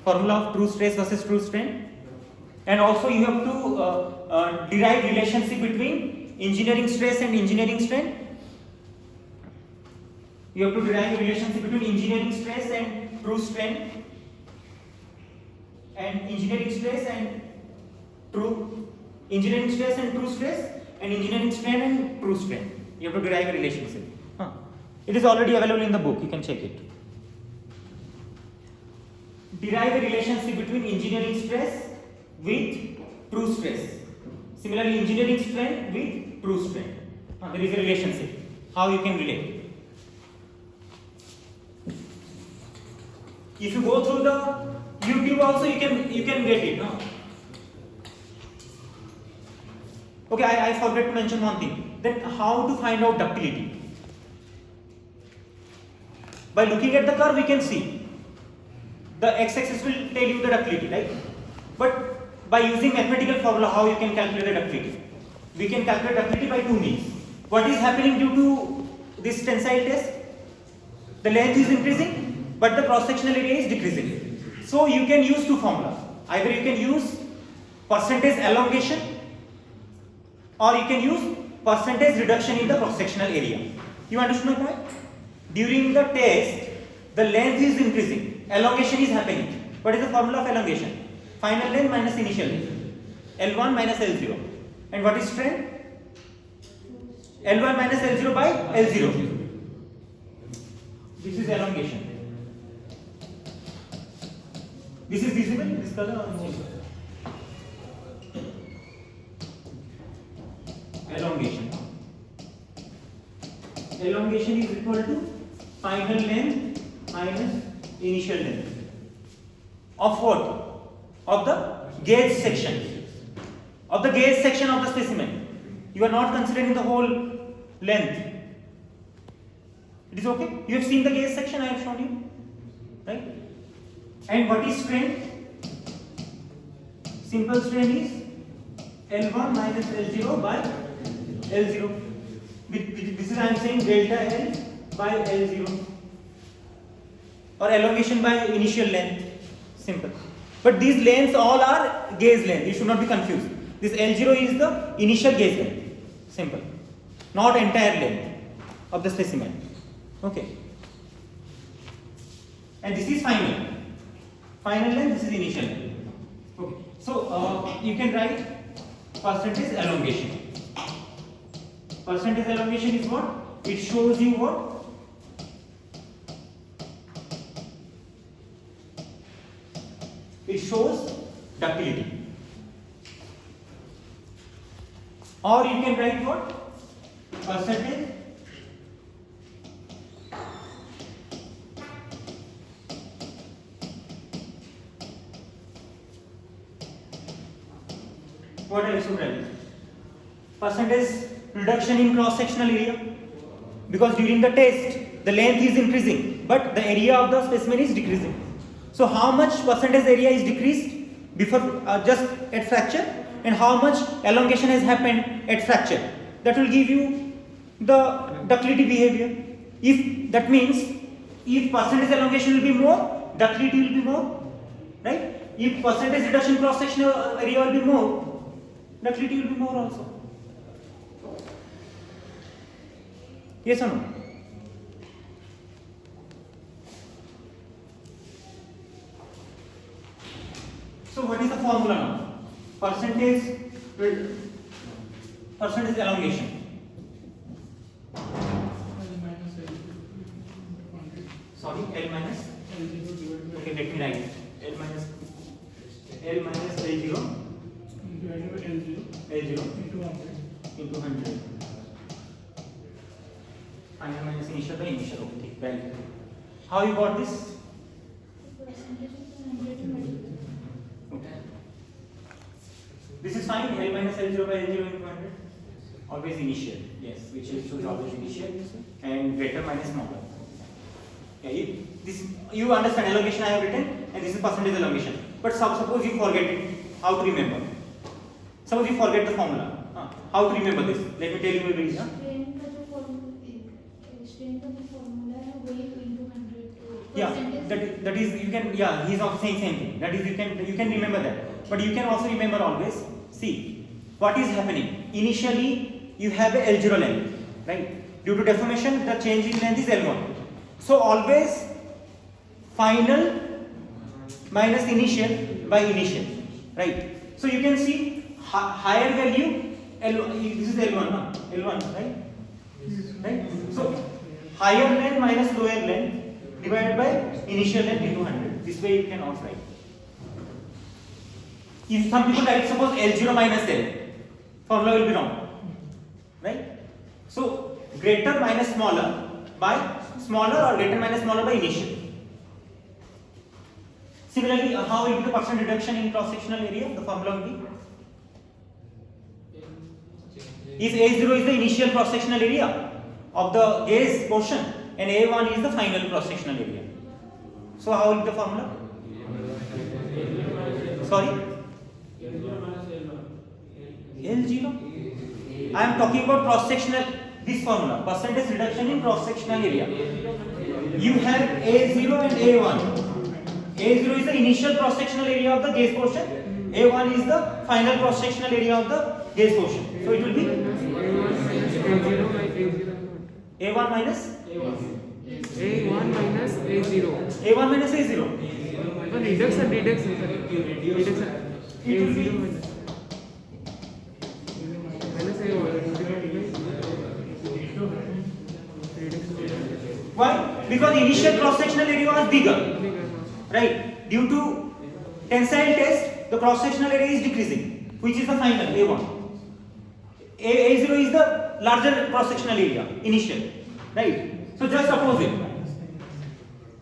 Formula of true stress versus true strain. And also you have to derive relationship between engineering stress and engineering strain. You have to derive a relationship between engineering stress and true strain. And engineering stress and true engineering stress and true stress and engineering strain and true strain. You have to derive a relationship. It is already available in the book. You can check it. Derive a relationship between engineering stress with true stress. Similarly, engineering strain with true strain. There is a relationship. How you can relate? If you go through the YouTube also, you can get it. No? Okay, I forgot to mention one thing. Then how to find out ductility? By looking at the curve, we can see. The x-axis will tell you the ductility, right? But by using mathematical formula, how you can calculate the ductility? We can calculate ductility by two means. What is happening due to this tensile test? The length is increasing, but the cross-sectional area is decreasing. So you can use two formulas. Either you can use percentage elongation, or you can use percentage reduction in the cross-sectional area. You understand my point? During the test, the length is increasing, elongation is happening. What is the formula of elongation? Final length minus initial length. L1 minus L0. And what is strain? L1 minus L0 by L0. This is elongation. This is visible, this color or no? Elongation. Elongation is equal to final length minus initial length. Of what? Of the gauge section. Of the gauge section of the specimen. You are not considering the whole length. It is okay? You have seen the gauge section I have shown you. Right? And what is strain? Simple strain is L1 minus L0 by L0. This is I am saying delta L by L0. Or elongation by initial length. Simple. But these lengths all are gauge length. You should not be confused. This L0 is the initial gauge length. Simple. Not entire length of the specimen. Okay. And this is final. Final length, this is initial length. Okay. So you can write percentage elongation. Percentage elongation is what? It shows you what? It shows ductility. Or you can write what? Percentage what I should write? Percentage reduction in cross-sectional area, because during the test the length is increasing but the area of the specimen is decreasing. So how much percentage area is decreased before just at fracture, and how much elongation has happened at fracture? That will give you the ductility behavior. If that means if percentage elongation will be more, ductility will be more, right? If percentage reduction cross-sectional area will be more, ductility will be more also. Yes or no? So what is the formula now? Percentage elongation. Sorry, L minus. Okay, let me write. L minus L0 L0 into 100. Final minus initial by initial. Okay, right. How you got this? Okay. This is fine. L minus L0 by L0 into 100. Always initial. Yes, which is always initial. And greater minus smaller. Yeah, you understand elongation I have written, and this is percentage elongation. But suppose you forget it, how to remember? Suppose you forget the formula. How to remember this? Let me tell you the reason. Yeah, that is you can, yeah, he is also saying same thing. That is you can remember that. But you can also remember always. See what is happening. Initially you have a L0 length, right? Due to deformation, the change in length is L1. So always final minus initial by initial, right? So you can see higher value L1. This is L1, no? L1, right? Right. So higher length minus lower length divided by initial length into 100. This way you can also write. If some people write suppose L0 minus L, formula will be wrong, right? So greater minus smaller by smaller or greater minus smaller by initial. Similarly, how will be the percent reduction in cross-sectional area? The formula will be, if A0 is the initial cross-sectional area of the gaze portion and A1 is the final cross-sectional area. So how will be the formula? Sorry? L0? I am talking about cross-sectional, this formula, percentage reduction in cross-sectional area. You have A0 and A1. A0 is the initial cross-sectional area of the gaze portion. A1 is the final cross-sectional area of the gaze portion. So it will be A1 minus A1 minus A0. A1 minus A0. No, reduction. A0 minus A1. Why? Because initial cross-sectional area was bigger, right? Due to tensile test, the cross-sectional area is decreasing, which is the final A1. A0 is the larger cross-sectional area, initial, right? So just opposite,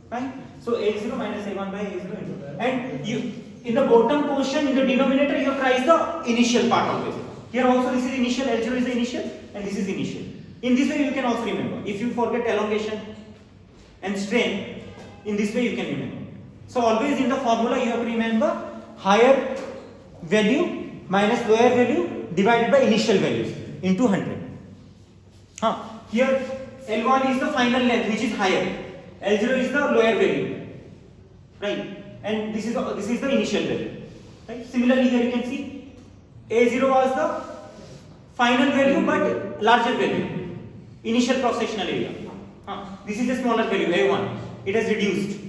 right? So A0 minus A1 by A0, and you in the bottom portion in the denominator you have tried the initial part of this. Here also this is initial, L0 is the initial, and this is initial. In this way you can also remember. If you forget elongation and strain, in this way you can remember. So always in the formula you have to remember higher value minus lower value divided by initial values into 100. Here L1 is the final length which is higher, L0 is the lower value, right? And this is the initial value, right? Similarly here you can see A0 was the final value but larger value, initial cross-sectional area. This is a smaller value A1, it has reduced,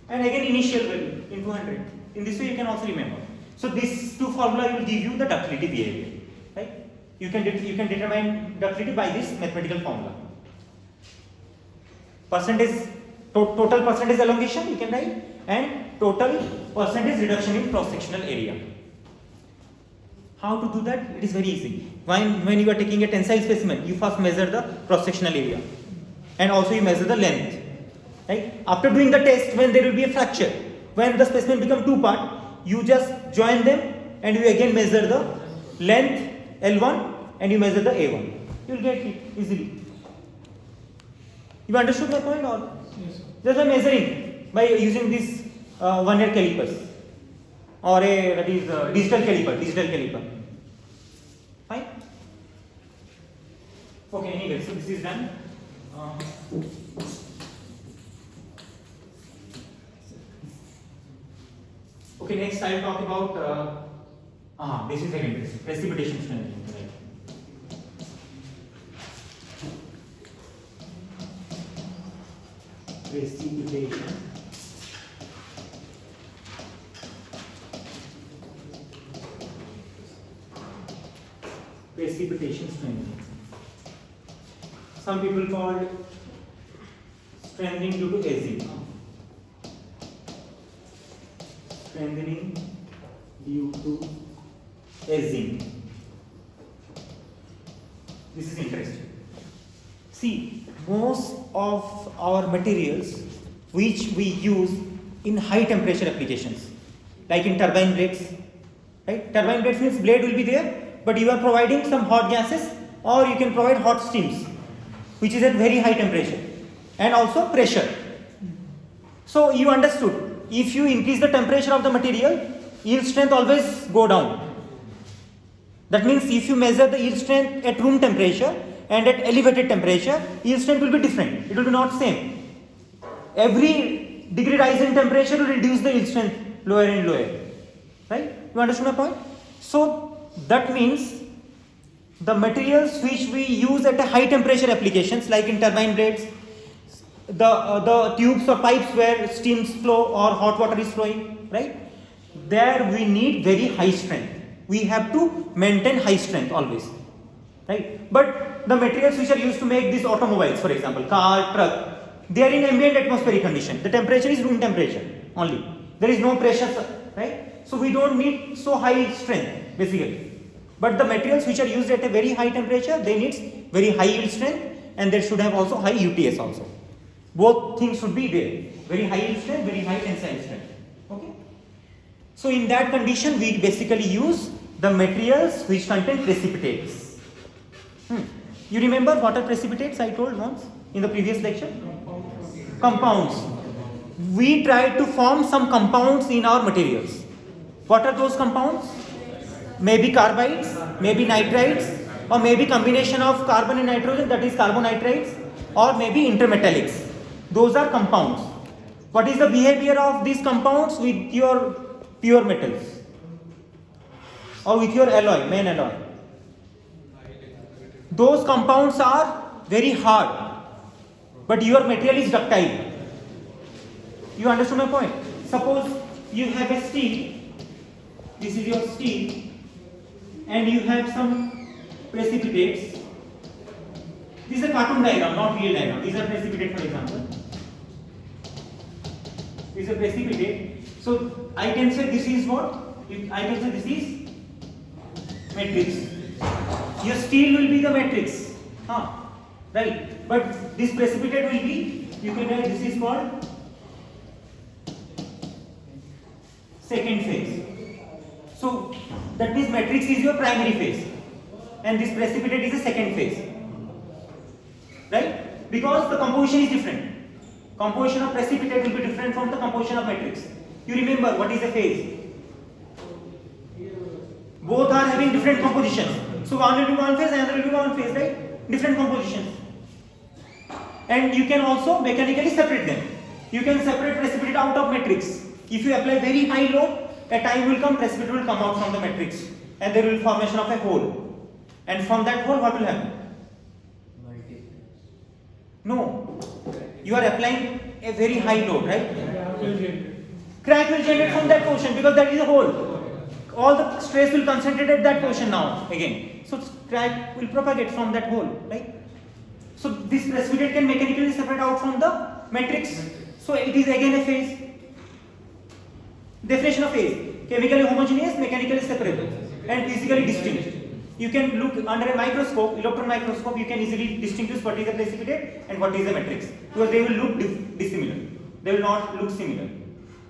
and again initial value into 100. In this way you can also remember. So these two formula will give you the ductility behavior, right? You can determine ductility by this mathematical formula. Percentage total percentage elongation you can write, and total percentage reduction in cross-sectional area. How to do that? It is very easy. When you are taking a tensile specimen, you first measure the cross-sectional area, and also you measure the length. Right? After doing the test, when there will be a fracture, when the specimen become two part, you just join them and you again measure the length L1 and you measure the A1. You will get it easily. You understood my point, or? Yes. Just by measuring by using this vernier calipers or that is digital caliper. Fine. Okay. Anyway, so this is done. Okay, next I will talk about this is very interesting, precipitation strengthening. Right. Precipitation strengthening. Some people call strengthening due to aging. Strengthening due to as zinc. This is interesting. See, most of our materials which we use in high temperature applications, like in turbine blades, right? Turbine blades means blade will be there, but you are providing some hot gases, or you can provide hot steams, which is at very high temperature, and also pressure. So you understood, if you increase the temperature of the material, yield strength always go down. That means if you measure the yield strength at room temperature and at elevated temperature, yield strength will be different. It will be not same. Every degree rise in temperature will reduce the yield strength lower and lower. Right? You understand my point? So that means the materials which we use at a high temperature applications, like in turbine blades, the tubes or pipes where steams flow or hot water is flowing, right? There we need very high strength. We have to maintain high strength always, right? But the materials which are used to make these automobiles, for example, car, truck, they are in ambient atmospheric condition. The temperature is room temperature only. There is no pressure, right? So we don't need so high strength basically. But the materials which are used at a very high temperature, they need very high yield strength, and they should have also high UTS also. Both things should be there. Very high yield strength, very high tensile strength. Okay. So in that condition, we basically use the materials which contain precipitates. You remember what are precipitates? I told once in the previous lecture. Compounds. We try to form some compounds in our materials. What are those compounds? Maybe carbides, maybe nitrides, or maybe combination of carbon and nitrogen, that is carbonitrides, or maybe intermetallics. Those are compounds. What is the behavior of these compounds with your pure metals or with your alloy, main alloy? Those compounds are very hard, but your material is ductile. You understand my point? Suppose you have a steel, this is your steel, and you have some precipitates. This is a cartoon diagram, not real diagram. These are precipitate, for example. This is a precipitate. So I can say this is what? I can say this is matrix. Your steel will be the matrix. Right. But this precipitate will be, you can write this is called second phase. So that means matrix is your primary phase, and this precipitate is the second phase. Right? Because the composition is different. Composition of precipitate will be different from the composition of matrix. You remember what is a phase? Both are having different compositions. So one will be one phase, another will be one phase, right? Different compositions. And you can also mechanically separate them. You can separate precipitate out of matrix. If you apply very high load, a time will come, precipitate will come out from the matrix, and there will be formation of a hole. And from that hole, what will happen? No. You are applying a very high load, right? Crack will generate from that portion because that is a hole. All the stress will concentrate at that portion now again. So crack will propagate from that hole, right? So this precipitate can mechanically separate out from the matrix. So it is again a phase. Definition of phase: chemically homogeneous, mechanically separable, and physically distinct. You can look under a microscope, electron microscope, you can easily distinguish what is a precipitate and what is a matrix, because they will look dissimilar. They will not look similar,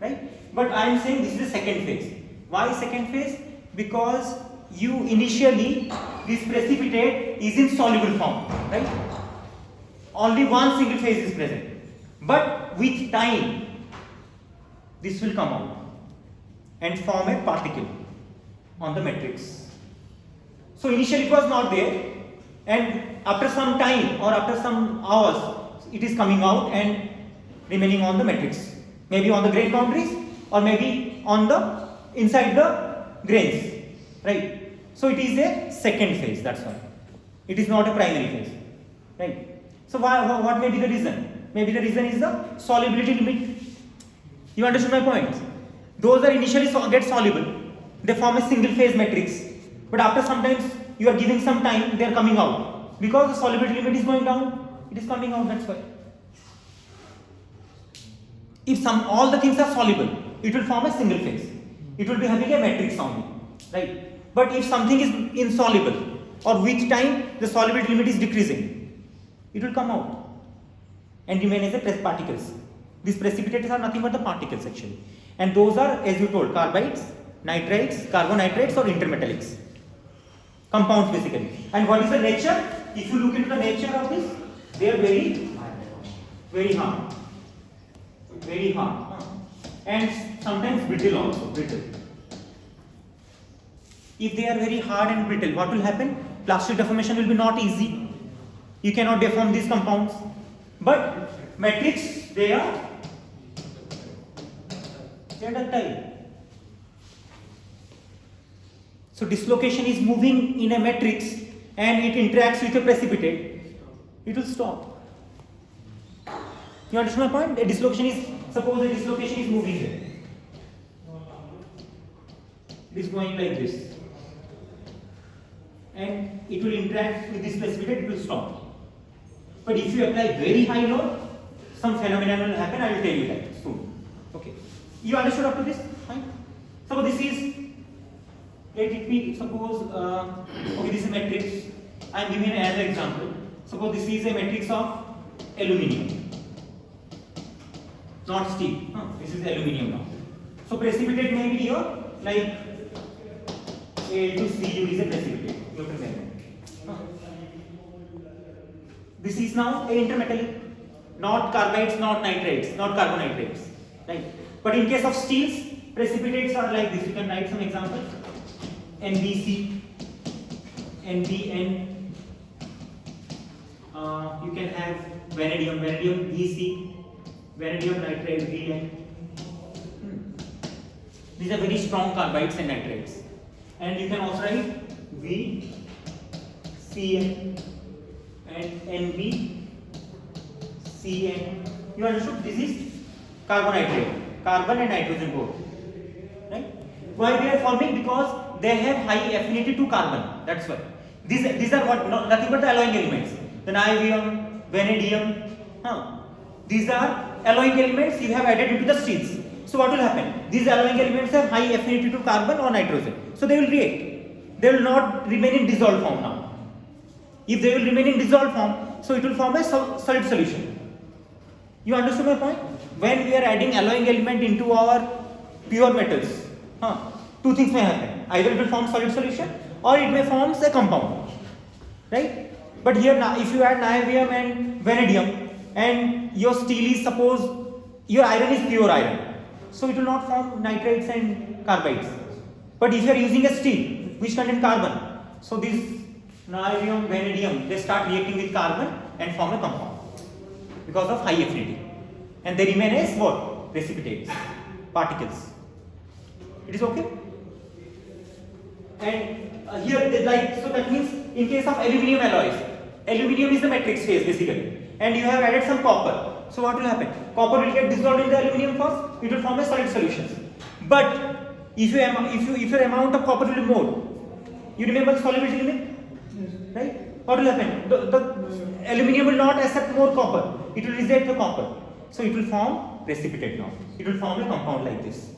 right? But I am saying this is the second phase. Why second phase? Because you initially, this precipitate is in soluble form, right? Only one single phase is present. But with time, this will come out and form a particle on the matrix. So initially it was not there, and after some time or after some hours, it is coming out and remaining on the matrix. Maybe on the grain boundaries, or maybe on the inside the grains, right? So it is a second phase, that's why. It is not a primary phase, right? So what may be the reason? Maybe the reason is the solubility limit. You understand my point? Those are initially get soluble. They form a single phase matrix. But after sometimes you are giving some time, they are coming out. Because the solubility limit is going down, it is coming out, that's why. If all the things are soluble, it will form a single phase. It will be having a matrix only, right? But if something is insoluble, or with time the solubility limit is decreasing, it will come out and remain as a particles. These precipitates are nothing but the particles actually, and those are, as you told, carbides, nitrites, carbonitrates, or intermetallics, compounds basically. And what is the nature? If you look into the nature of this, they are very hard, and sometimes brittle also, brittle. If they are very hard and brittle, what will happen? Plastic deformation will be not easy. You cannot deform these compounds. But matrix, they are ductile. So dislocation is moving in a matrix and it interacts with a precipitate, it will stop. You understand my point? A dislocation is, suppose a dislocation is moving here. It is going like this. And it will interact with this precipitate, it will stop. But if you apply very high load, some phenomenon will happen, I will tell you that soon. Okay. You understood up to this? Fine. Suppose this is, let it be, suppose, okay, this is a matrix. I am giving another example. Suppose this is a matrix of aluminium, not steel. This is aluminium now. So precipitate may be your, like, Al2Cu is a precipitate. You have to remember. This is now a intermetallic, not carbides, not nitrates, not carbonitrates, right? But in case of steels, precipitates are like this. You can write some examples. NBC, NBN. You can have vanadium, VC, vanadium nitrate, VN. These are very strong carbides and nitrates. And you can also write V, Cn, and Nb, Cn. You understood? This is carbonitrate, carbon and nitrogen both. Right? Why they are forming? Because they have high affinity to carbon. That's why. These are what? Nothing but the alloying elements. The niobium, vanadium. These are alloying elements you have added into the steels. So what will happen? These alloying elements have high affinity to carbon or nitrogen. So they will react. They will not remain in dissolved form now. If they will remain in dissolved form, so it will form a solid solution. You understand my point? When we are adding alloying element into our pure metals, two things may happen. Either it will form solid solution or it may form a compound. Right? But here now, if you add niobium and vanadium and your steel is, suppose your iron is pure iron, so it will not form nitrates and carbides. But if you are using a steel which contains carbon, so these niobium, vanadium, they start reacting with carbon and form a compound because of high affinity, and they remain as what? Precipitates, particles. It is okay? And here they like, so that means in case of aluminium alloys, aluminium is the matrix phase basically, and you have added some copper. So what will happen? Copper will get dissolved in the aluminium first, it will form a solid solution. But if your amount of copper will be more, you remember the solubility limit? Right? What will happen? The aluminium will not accept more copper, it will reject the copper. So it will form precipitate now. It will form a compound like this.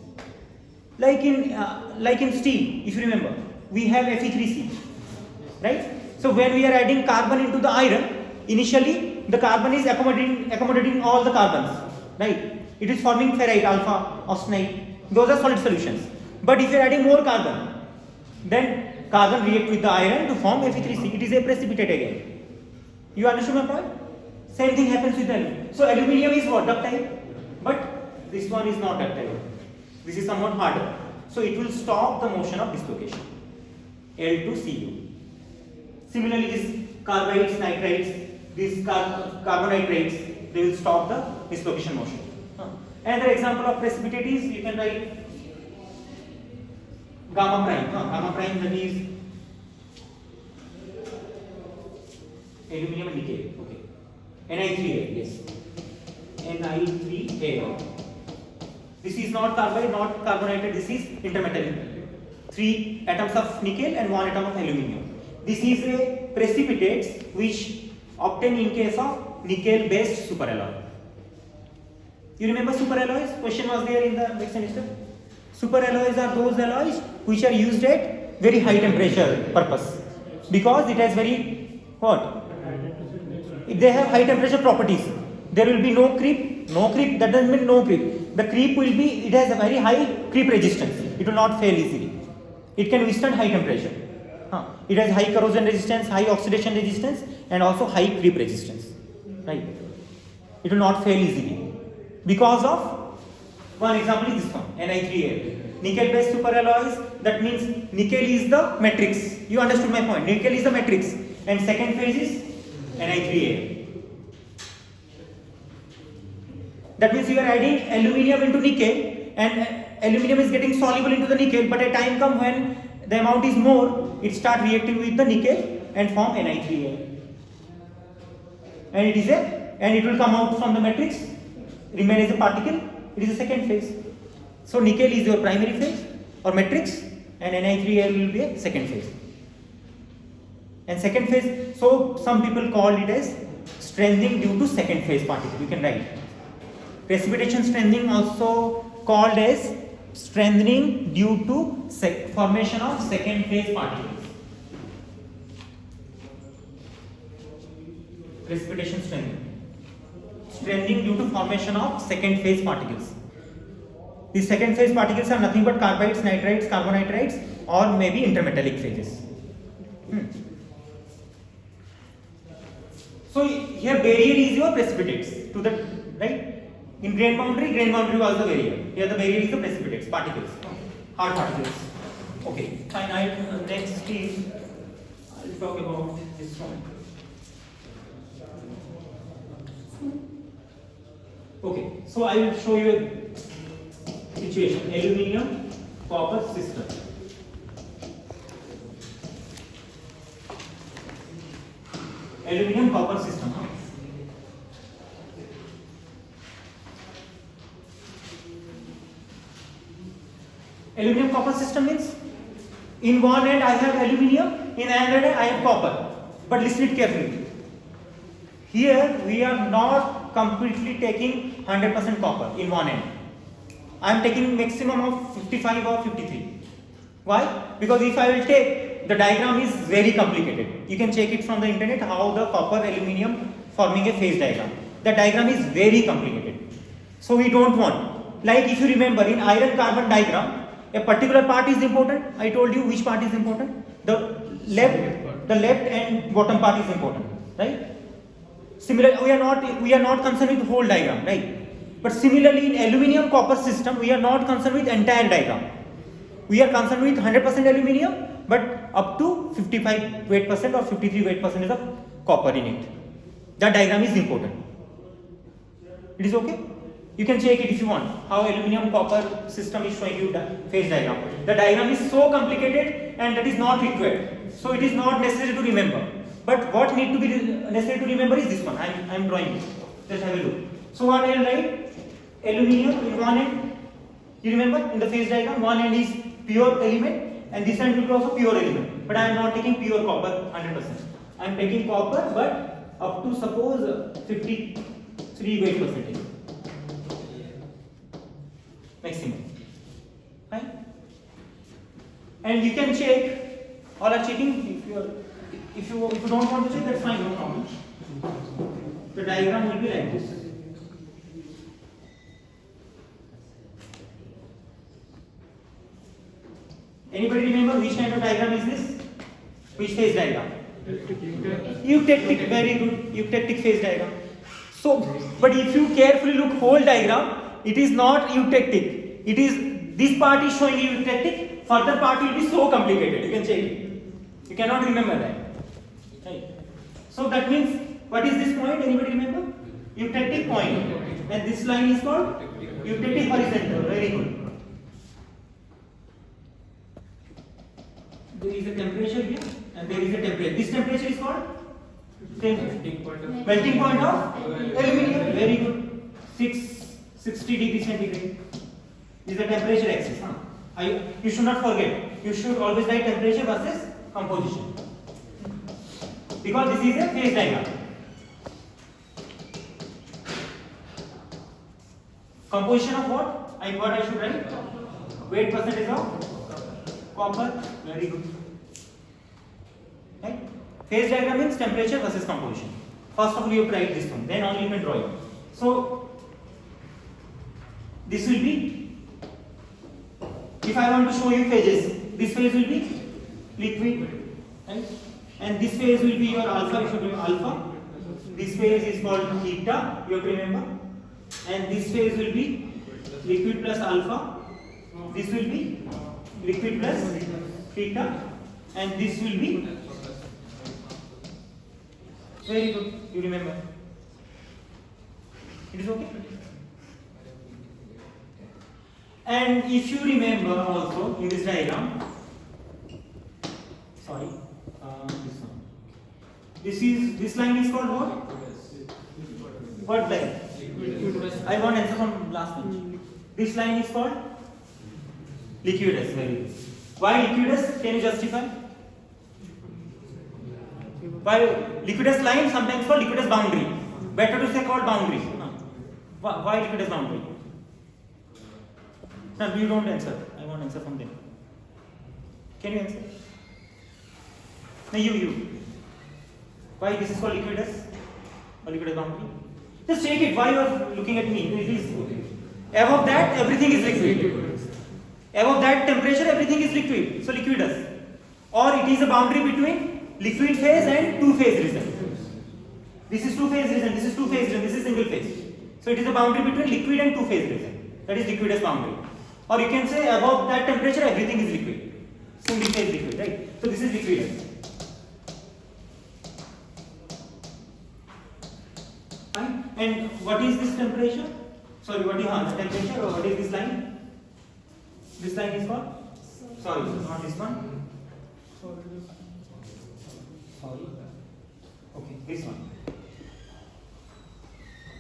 Like in steel, if you remember, we have Fe3C, right? So when we are adding carbon into the iron, initially the carbon is accommodating all the carbons, right? It is forming ferrite, alpha, austenite. Those are solid solutions. But if you are adding more carbon, then carbon react with the iron to form Fe3C. It is a precipitate again. You understand my point? Same thing happens with aluminium. So aluminium is what? Ductile. But this one is not ductile. This is somewhat harder. So it will stop the motion of dislocation. Al2Cu. Similarly, these carbides, nitrites, these carbonitrates, they will stop the dislocation motion. Another example of precipitate is, you can write gamma prime. Gamma prime, that is aluminium and nickel. Okay. Ni3A, yes. Ni3A. This is not carbide, not carbonated, this is intermetallic. 3 atoms of nickel and 1 atom of aluminium. This is a precipitate which obtained in case of nickel based superalloy. You remember superalloys? Question was there in the next semester. Superalloys are those alloys which are used at very high temperature purpose, because it has very what? If they have high temperature properties, there will be no creep. No creep, that doesn't mean no creep. The creep will be, it has a very high creep resistance. It will not fail easily. It can withstand high temperature. It has high corrosion resistance, high oxidation resistance, and also high creep resistance. Right? It will not fail easily. Because of, one example is this one, Ni3Al. Nickel based superalloys, that means nickel is the matrix. You understood my point. Nickel is the matrix. And second phase is Ni3Al. That means you are adding aluminium into nickel, and aluminium is getting soluble into the nickel, but a time comes when the amount is more, it start reacting with the nickel and form Ni3Al. And it will come out from the matrix, remain as a particle. It is a second phase. So nickel is your primary phase or matrix, and Ni3Al will be a second phase. And second phase, so some people call it as strengthening due to second phase particle. You can write. Precipitation strengthening also called as strengthening due to formation of second phase particles. Precipitation strengthening due to formation of second phase particles. These second phase particles are nothing but carbides, nitrides, carbonitrides, or maybe intermetallic phases. So here barrier is your precipitates to the right. In grain boundary was the barrier. Here the barrier is the precipitates, particles, hard particles. Okay, fine. Next is I'll talk about this one. Okay, so I will show you a situation: aluminium copper system. Aluminium copper system. Aluminium copper system means in one end I have aluminium, in another end I have copper. But listen it carefully. Here we are not completely taking 100% copper in one end. I am taking maximum of 55 or 53. Why? Because if I will take, the diagram is very complicated. You can check it from the internet how the copper aluminium forming a phase diagram. The diagram is very complicated. So we don't want, like if you remember in iron carbon diagram, a particular part is important. I told you which part is important. The left and bottom part is important, right? Similarly, we are not concerned with the whole diagram, right? But similarly, in aluminium copper system, we are not concerned with entire diagram. We are concerned with 100% aluminium, but up to 55 weight percent or 53 weight percentage of copper in it. That diagram is important. It is okay? You can check it if you want, how aluminium copper system is showing you the phase diagram. The diagram is so complicated and that is not required. So it is not necessary to remember. But what need to be necessary to remember is this one. I am drawing it. Just have a look. So what I will write? Aluminium in one end. You remember in the phase diagram, one end is pure element and this end will be also pure element. But I am not taking pure copper 100%. I am taking copper but up to suppose 53 weight percentage. Maximum. Fine? And you can check, all are checking. If you don't want to check, that's fine, no problem. The diagram will be like this. Anybody remember which kind of diagram is this? Which phase diagram? Eutectic, very good. Eutectic phase diagram. So, but if you carefully look whole diagram, it is not eutectic. It is, this part is showing eutectic, further part will be so complicated. You can check it. You cannot remember that. Right. So that means, what is this point? Anybody remember? Eutectic point. And this line is called eutectic horizontal. Very good. There is a temperature here and there is a temperature. This temperature is called melting point of aluminium. Very good. 660 degrees centigrade. This is the temperature axis. You should not forget. You should always write temperature versus composition. Because this is a phase diagram. Composition of what? I thought I should write weight percentage of copper. Very good. Right? Phase diagram means temperature versus composition. First of all, you have to write this one, then only you can draw it. So, this will be, if I want to show you phases, this phase will be liquid, right? And this phase will be your alpha, you should remember alpha. This phase is called theta, you have to remember. And this phase will be liquid plus alpha. This will be liquid plus theta. And this will be, very good, you remember. It is okay? And if you remember also in this diagram, sorry, this one. This line is called what? What line? I want answer from last one. This line is called liquidus. Very good. Why liquidus? Can you justify? Why liquidus line sometimes called liquidus boundary? Better to say called boundary. Why liquidus boundary? No, you don't answer. I want answer from them. Can you answer? No, you. Why this is called liquidus or liquidus boundary? Just take it. Why you are looking at me? It is above that everything is liquid. Above that temperature everything is liquid. So liquidus. Or it is a boundary between liquid phase and two phase region. This is two phase region. This is two phase region. This is single phase. So it is a boundary between liquid and two phase region. That is liquidus boundary. Or you can say above that temperature everything is liquid. Single phase liquid, right? So this is liquidus. Fine. And what is this temperature? Sorry, what is the temperature or what is this line? This line is called? Sorry, not this one. Sorry. Okay, this one.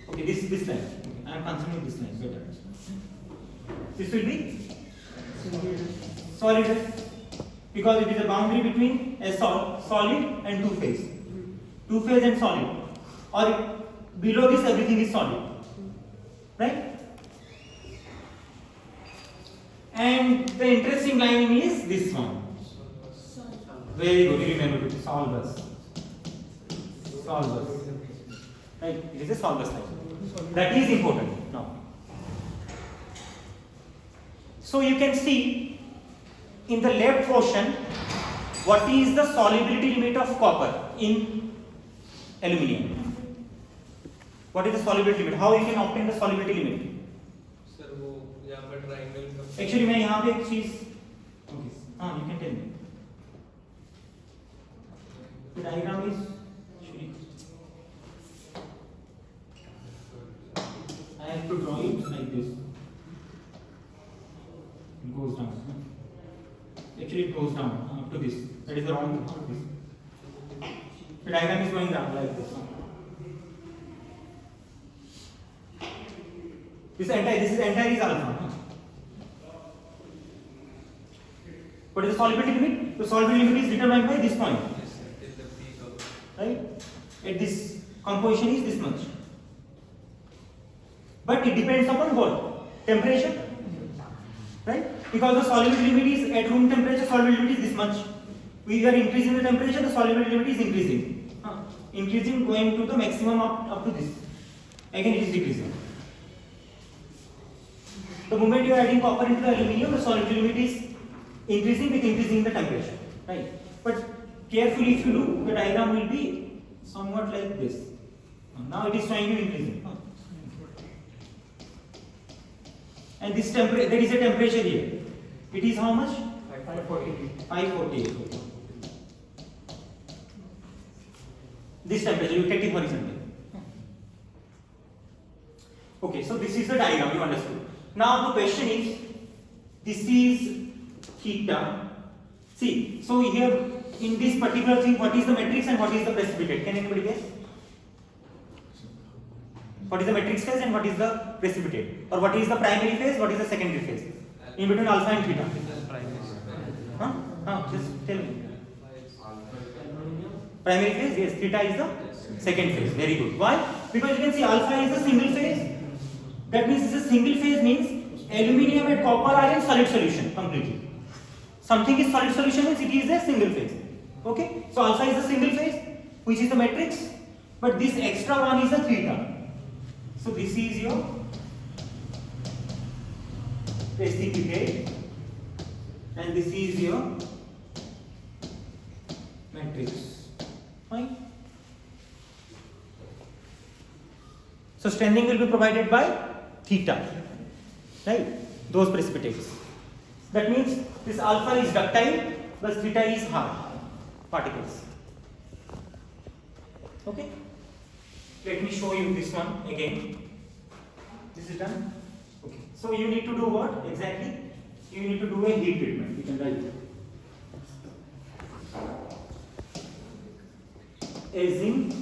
Okay, this line. I am considering this line better. This will be solid because it is a boundary between a solid and two phase. Two phase and solid. Or below this everything is solid. Right? And the interesting line is this one. Very good, you remember it. Solvus. Right? It is a solvus line. That is important now. So you can see in the left portion what is the solubility limit of copper in aluminium. What is the solubility limit? How you can obtain the solubility limit? Sir वो यहाँ पर triangle का Actually मैं यहाँ पे एक चीज हाँ you can tell me. The diagram is actually I have to draw it like this. It goes down. Actually it goes down up to this. That is the wrong this. The diagram is going down like this. This entire is alpha. What is the solubility limit? The solubility limit is determined by this point. Right? At this composition is this much. But it depends upon what? Temperature. Right? Because the solubility limit is at room temperature, solubility limit is this much. We are increasing the temperature, the solubility limit is increasing. Increasing going to the maximum up to this. Again it is decreasing. The moment you are adding copper into the aluminium, the solubility limit is increasing with increasing the temperature. Right? But carefully if you look, the diagram will be somewhat like this. Now it is showing you increasing. And this temperature, there is a temperature here. It is how much? 548. This temperature, you take it horizontally. Okay, so this is the diagram, you understood. Now the question is, this is theta. See, so here in this particular thing, what is the matrix and what is the precipitate? Can anybody guess? What is the matrix phase and what is the precipitate? Or what is the primary phase, what is the secondary phase? In between alpha and theta. Just tell me. Primary phase, yes, theta is the second phase. Very good. Why? Because you can see alpha is a single phase. That means this is a single phase means aluminium and copper are in solid solution completely. Something is solid solution means it is a single phase. Okay, so alpha is a single phase, which is the matrix, but this extra one is a theta. So this is your precipitate, and this is your matrix. Fine. So strengthening will be provided by theta, right? Those precipitates. That means this alpha is ductile, plus theta is hard particles. Okay. Let me show you this one again. This is done. Okay. So you need to do what exactly? You need to do a heat treatment. You can write it. Azing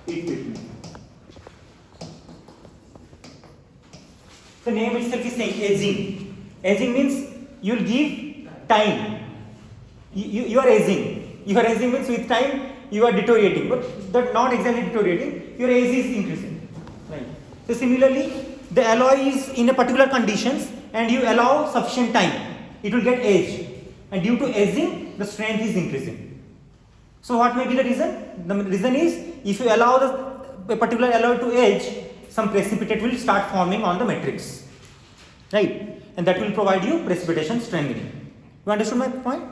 heat treatment. The name itself is saying azing. Azing means you will give time. You are azing. Your azing means with time you are deteriorating, but that not exactly deteriorating. Your age is increasing. Right. So similarly, the alloy is in a particular conditions, and you allow sufficient time, it will get aged, and due to aging, the strength is increasing. So what may be the reason? The reason is if you allow a particular alloy to age, some precipitate will start forming on the matrix, right? And that will provide you precipitation strengthening. You understood my point?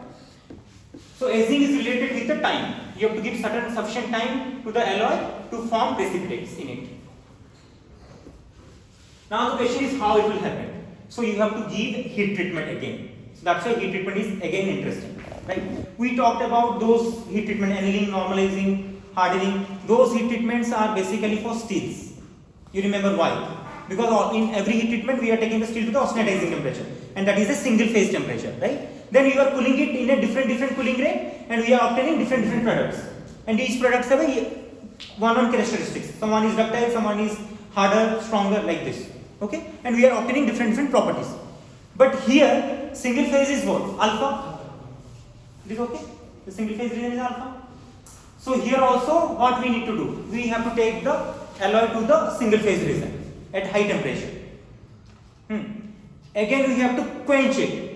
So aging is related with the time. You have to give certain sufficient time to the alloy to form precipitates in it. Now the question is how it will happen. So you have to give heat treatment again. So that's why heat treatment is again interesting, right? We talked about those heat treatment, annealing, normalizing, hardening. Those heat treatments are basically for steels. You remember why? Because in every heat treatment we are taking the steel to the austenitizing temperature, and that is a single phase temperature, right? Then we are cooling it in a different cooling rate, and we are obtaining different products. And each products have a one characteristics. Someone is ductile, someone is harder, stronger, like this. Okay? And we are obtaining different properties. But here, single phase is what? Alpha. It is okay? The single phase region is alpha. So here also, what we need to do? We have to take the alloy to the single phase region at high temperature. Again, we have to quench it.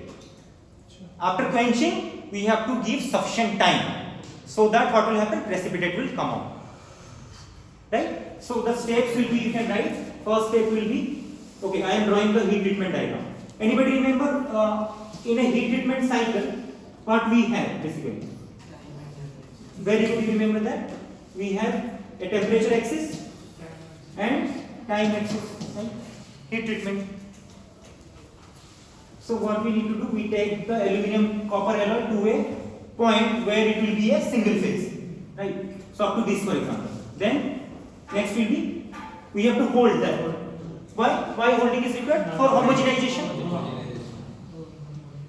After quenching, we have to give sufficient time, so that what will happen? Precipitate will come out. Right? So the steps will be, you can write. First step will be, okay, I am drawing the heat treatment diagram. Anybody remember in a heat treatment cycle what we have basically? Very good, you remember that? We have a temperature axis and time axis, right? Heat treatment. So what we need to do, we take the aluminum copper alloy to a point where it will be a single phase, right? So up to this, for example. Then next will be, we have to hold that. Why holding is required? For homogenization.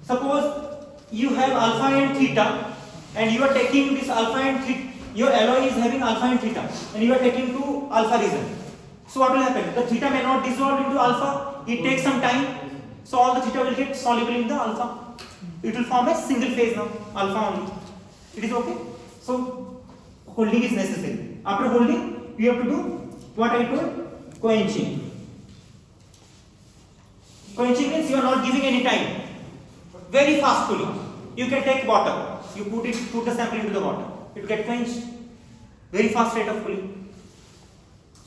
Suppose you have alpha and theta, and you are taking this alpha and theta, your alloy is having alpha and theta, and you are taking to alpha region. So what will happen? The theta may not dissolve into alpha, it takes some time, so all the theta will get soluble in the alpha. It will form a single phase now, alpha only. It is okay? So holding is necessary. After holding, we have to do what I told? Quenching. Quenching means you are not giving any time. Very fast cooling. You can take water. You put the sample into the water. It will get quenched. Very fast rate of cooling.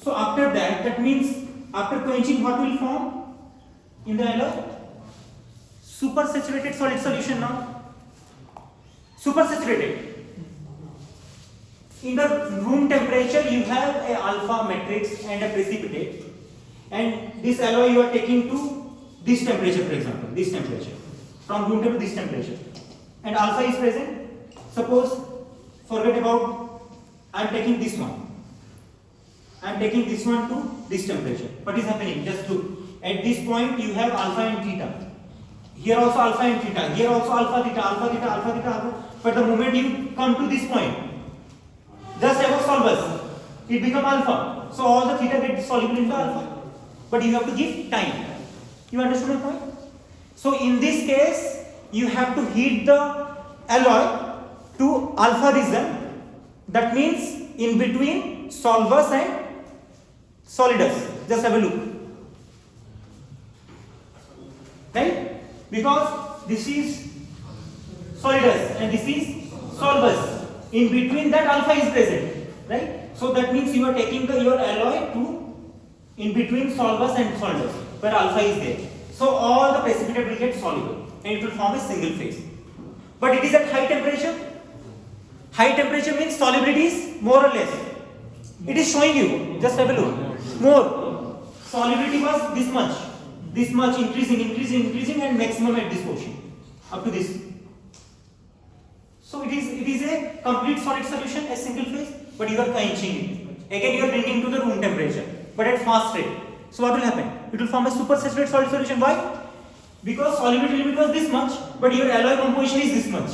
So after that means after quenching, what will form in the alloy? Supersaturated solid solution now. Supersaturated. In the room temperature, you have a alpha matrix and a precipitate, and this alloy you are taking to this temperature, for example, this temperature, from room temperature to this temperature, and alpha is present. Suppose, forget about, I am taking this one. I am taking this one to this temperature. What is happening? Just look. At this point, you have alpha and theta. Here also alpha and theta. Here also alpha, theta, alpha, theta, alpha, theta, alpha. But the moment you come to this point, just above solvers, it becomes alpha. So all the theta get soluble into alpha. But you have to give time. You understood my point? So in this case, you have to heat the alloy to alpha region. That means in between solvers and solidus. Just have a look. Right? Because this is solidus, and this is solvus. In between that alpha is present, right? So that means you are taking your alloy to in between solvus and solidus, where alpha is there. So all the precipitate will get soluble and it will form a single phase. But it is at high temperature. High temperature means solubility is more or less. It is showing you, just have a look. More. Solubility was this much, increasing, and maximum at this portion, up to this. So it is a complete solid solution, a single phase, but you are quenching it. Again, you are bringing to the room temperature, but at fast rate. So what will happen? It will form a supersaturated solid solution. Why? Because solubility limit was this much, but your alloy composition is this much.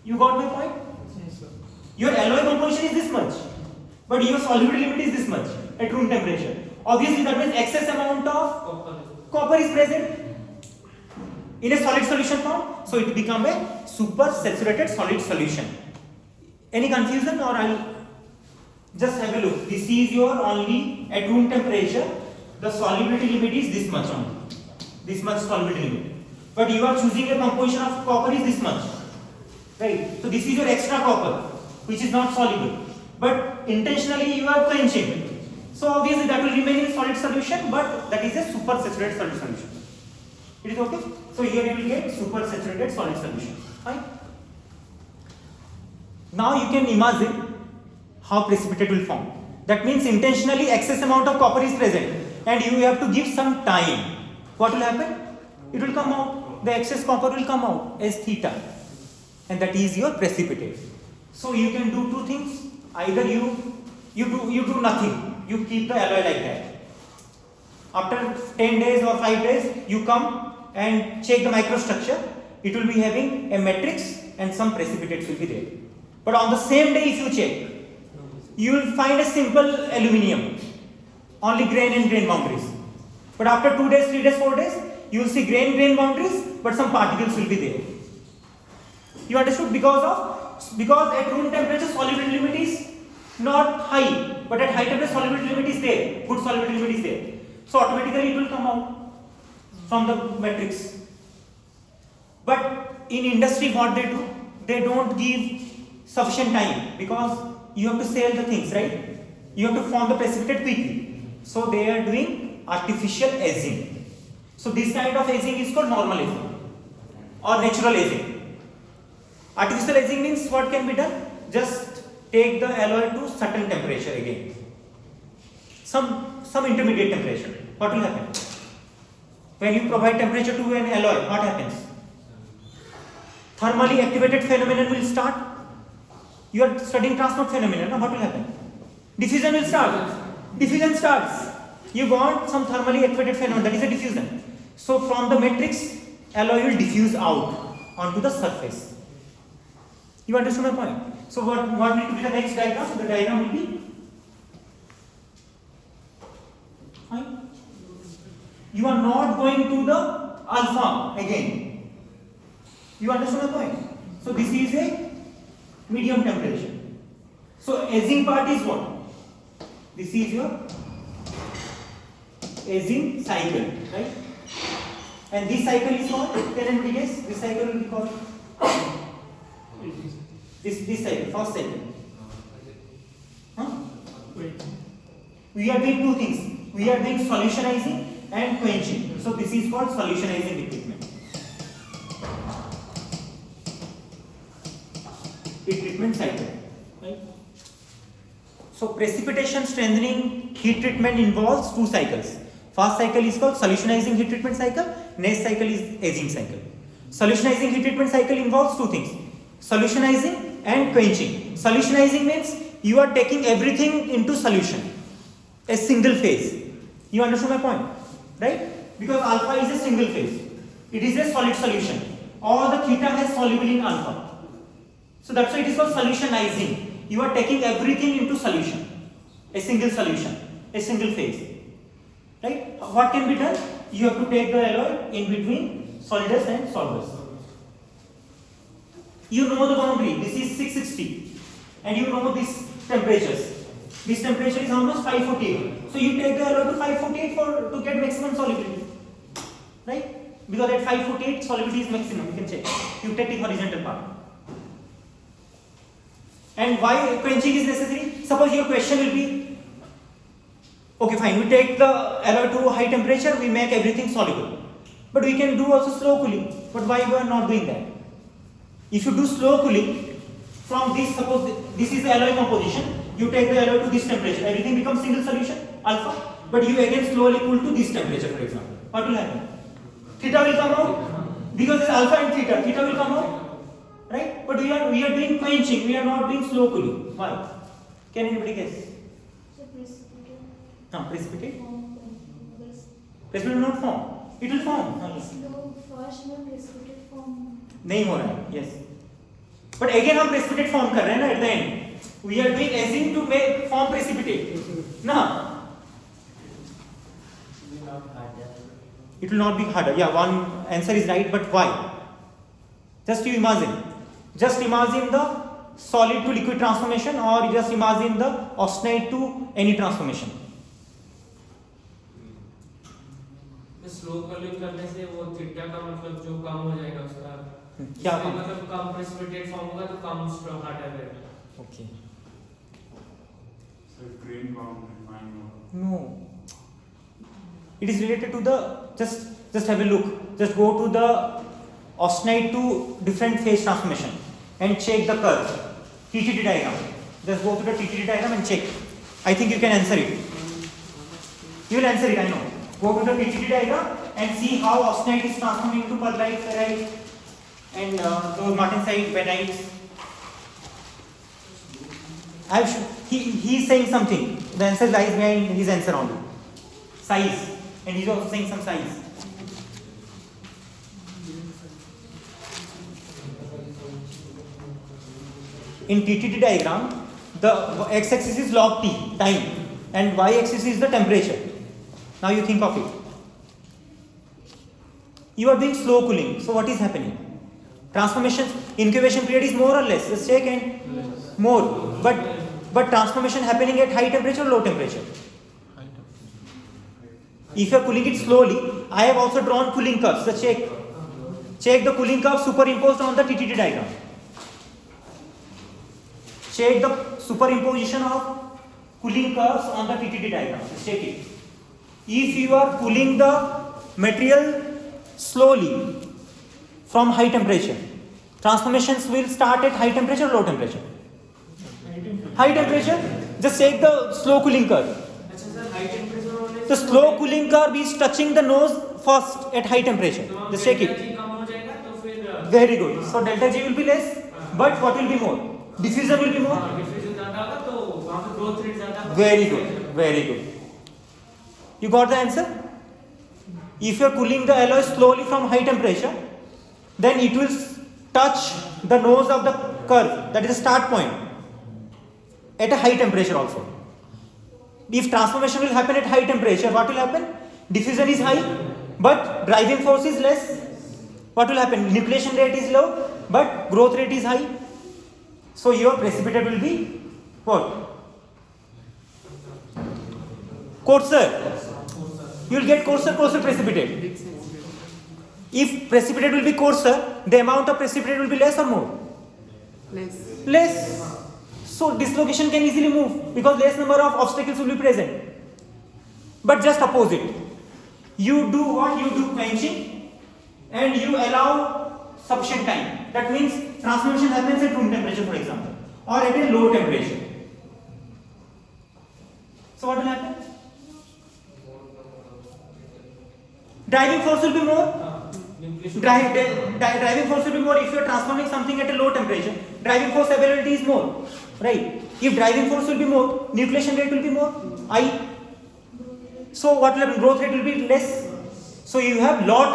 You got my point? Yes, sir. Your alloy composition is this much, but your solubility limit is this much at room temperature. Obviously, that means excess amount of copper is present in a solid solution form, so it become a supersaturated solid solution. Any confusion, or I'll just have a look. This is your only at room temperature. The solubility limit is this much only. This much solubility limit. But you are choosing a composition of copper is this much. Right? So this is your extra copper, which is not soluble. But intentionally you are quenching. So obviously that will remain in solid solution, but that is a supersaturated solid solution. It is okay? So here you will get supersaturated solid solution. Fine? Now you can imagine how precipitate will form. That means intentionally excess amount of copper is present and you have to give some time. What will happen? It will come out. The excess copper will come out as theta, and that is your precipitate. So you can do two things. Either you do nothing. You keep the alloy like that. After 10 days or 5 days, you come and check the microstructure. It will be having a matrix and some precipitates will be there. But on the same day, if you check, you will find a simple aluminium, only grain and grain boundaries. But after 2 days, 3 days, 4 days, you will see grain boundaries, but some particles will be there. You understood? Because at room temperature solubility limit is not high, but at high temperature solubility limit is there. Good solubility limit is there. So automatically it will come out from the matrix. But in industry, what they do? They don't give sufficient time because you have to sell the things, right? You have to form the precipitate quickly. So they are doing artificial aging. So this kind of aging is called normal aging or natural aging. Artificial aging means what can be done? Just take the alloy to certain temperature again. Some intermediate temperature. What will happen? When you provide temperature to an alloy, what happens? Thermally activated phenomenon will start. You are studying transport phenomenon. Now what will happen? Diffusion will start. Diffusion starts. You want some thermally activated phenomenon, that is a diffusion. So from the matrix, alloy will diffuse out onto the surface. You understand my point? So what need to be the next diagram? The diagram will be fine. You are not going to the alpha again. You understand my point? So this is a medium temperature. So aging part is what? This is your aging cycle, right? And this cycle is called, can anybody guess? This cycle will be called this cycle, first cycle. Huh? We are doing two things. We are doing solutionizing and quenching. So this is called solutionizing heat treatment. Heat treatment cycle, right? So precipitation strengthening heat treatment involves two cycles. First cycle is called solutionizing heat treatment cycle. Next cycle is aging cycle. Solutionizing heat treatment cycle involves two things: solutionizing and quenching. Solutionizing means you are taking everything into solution, a single phase. You understand my point, right? Because alpha is a single phase. It is a solid solution. All the theta has soluble in alpha. So that's why it is called solutionizing. You are taking everything into solution, a single solution, a single phase. Right? What can be done? You have to take the alloy in between solidus and solvus. You know the boundary. This is 660, and you know these temperatures. This temperature is almost 548. So you take the alloy to 548 to get maximum solubility. Right? Because at 5 foot 8 solubility is maximum, you can check. You take the horizontal part. And why quenching is necessary? Suppose your question will be, okay fine, we take the alloy to high temperature, we make everything soluble. But we can do also slow cooling. But why we are not doing that? If you do slow cooling, from this, suppose this is the alloy composition, you take the alloy to this temperature, everything becomes single solution, alpha, but you again slowly cool to this temperature, for example. What will happen? Theta will come out, because it's alpha and theta will come out, right? But we are doing quenching, we are not doing slow cooling. Why? Can anybody guess? So precipitate. Precipitate? Form. Precipitate will not form. It will form. Slow fast में precipitate form. नहीं हो रहा है, yes. But again हम precipitate form कर रहे हैं ना at the end. We are doing assume to make form precipitate. ना? It will not be harder. Yeah, one answer is right, but why? Just you imagine. Just imagine the solid to liquid transformation, or just imagine the austenite to any transformation. Slow cooling करने से वो theta का मतलब जो कम हो जाएगा उसका क्या उससे मतलब कम प्रेसिपिटेट फॉर्म होगा तो कम स्ट्रो हार्ड है Okay. So green bound and mine bound. No. It is related to the just have a look. Just go to the austenite to different phase transformation and check the curve. TTT diagram. Just go to the TTT diagram and check. I think you can answer it. You will answer it, I know. Go to the TTT diagram and see how austenite is transforming into pearlite, ferrite, and those martensite, benites. He is saying something. The answer lies behind his answer only. Size. And he is also saying some size. In TTT diagram, the x-axis is log t, time, and y-axis is the temperature. Now you think of it. You are doing slow cooling. So what is happening? Transformation, incubation period is more or less. Let's check and more. But transformation happening at high temperature or low temperature? If you are cooling it slowly, I have also drawn cooling curves. So check the cooling curve superimposed on the TTT diagram. Check the superimposition of cooling curves on the TTT diagram. Let's check it. If you are cooling the material slowly from high temperature, transformations will start at high temperature or low temperature? High temperature. Just take the slow cooling curve. The slow cooling curve is touching the nose first at high temperature. Just check it. Very good. So delta G will be less, but what will be more? Diffusion will be more. Very good. Very good. You got the answer? If you are cooling the alloy slowly from high temperature, then it will touch the nose of the curve, that is the start point, at a high temperature also. If transformation will happen at high temperature, what will happen? Diffusion is high, but driving force is less. What will happen? Nucleation rate is low, but growth rate is high. So your precipitate will be what? Coarser. You will get coarser precipitate. If precipitate will be coarser, the amount of precipitate will be less or more? Less. So dislocation can easily move because less number of obstacles will be present. But just opposite. You do what? You do quenching and you allow sufficient time. That means transformation happens at room temperature, for example, or at a low temperature. So what will happen? Driving force will be more. Driving force will be more if you are transforming something at a low temperature. Driving force availability is more, right? If driving force will be more, nucleation rate will be more, I. So what will happen? Growth rate will be less. So you have lot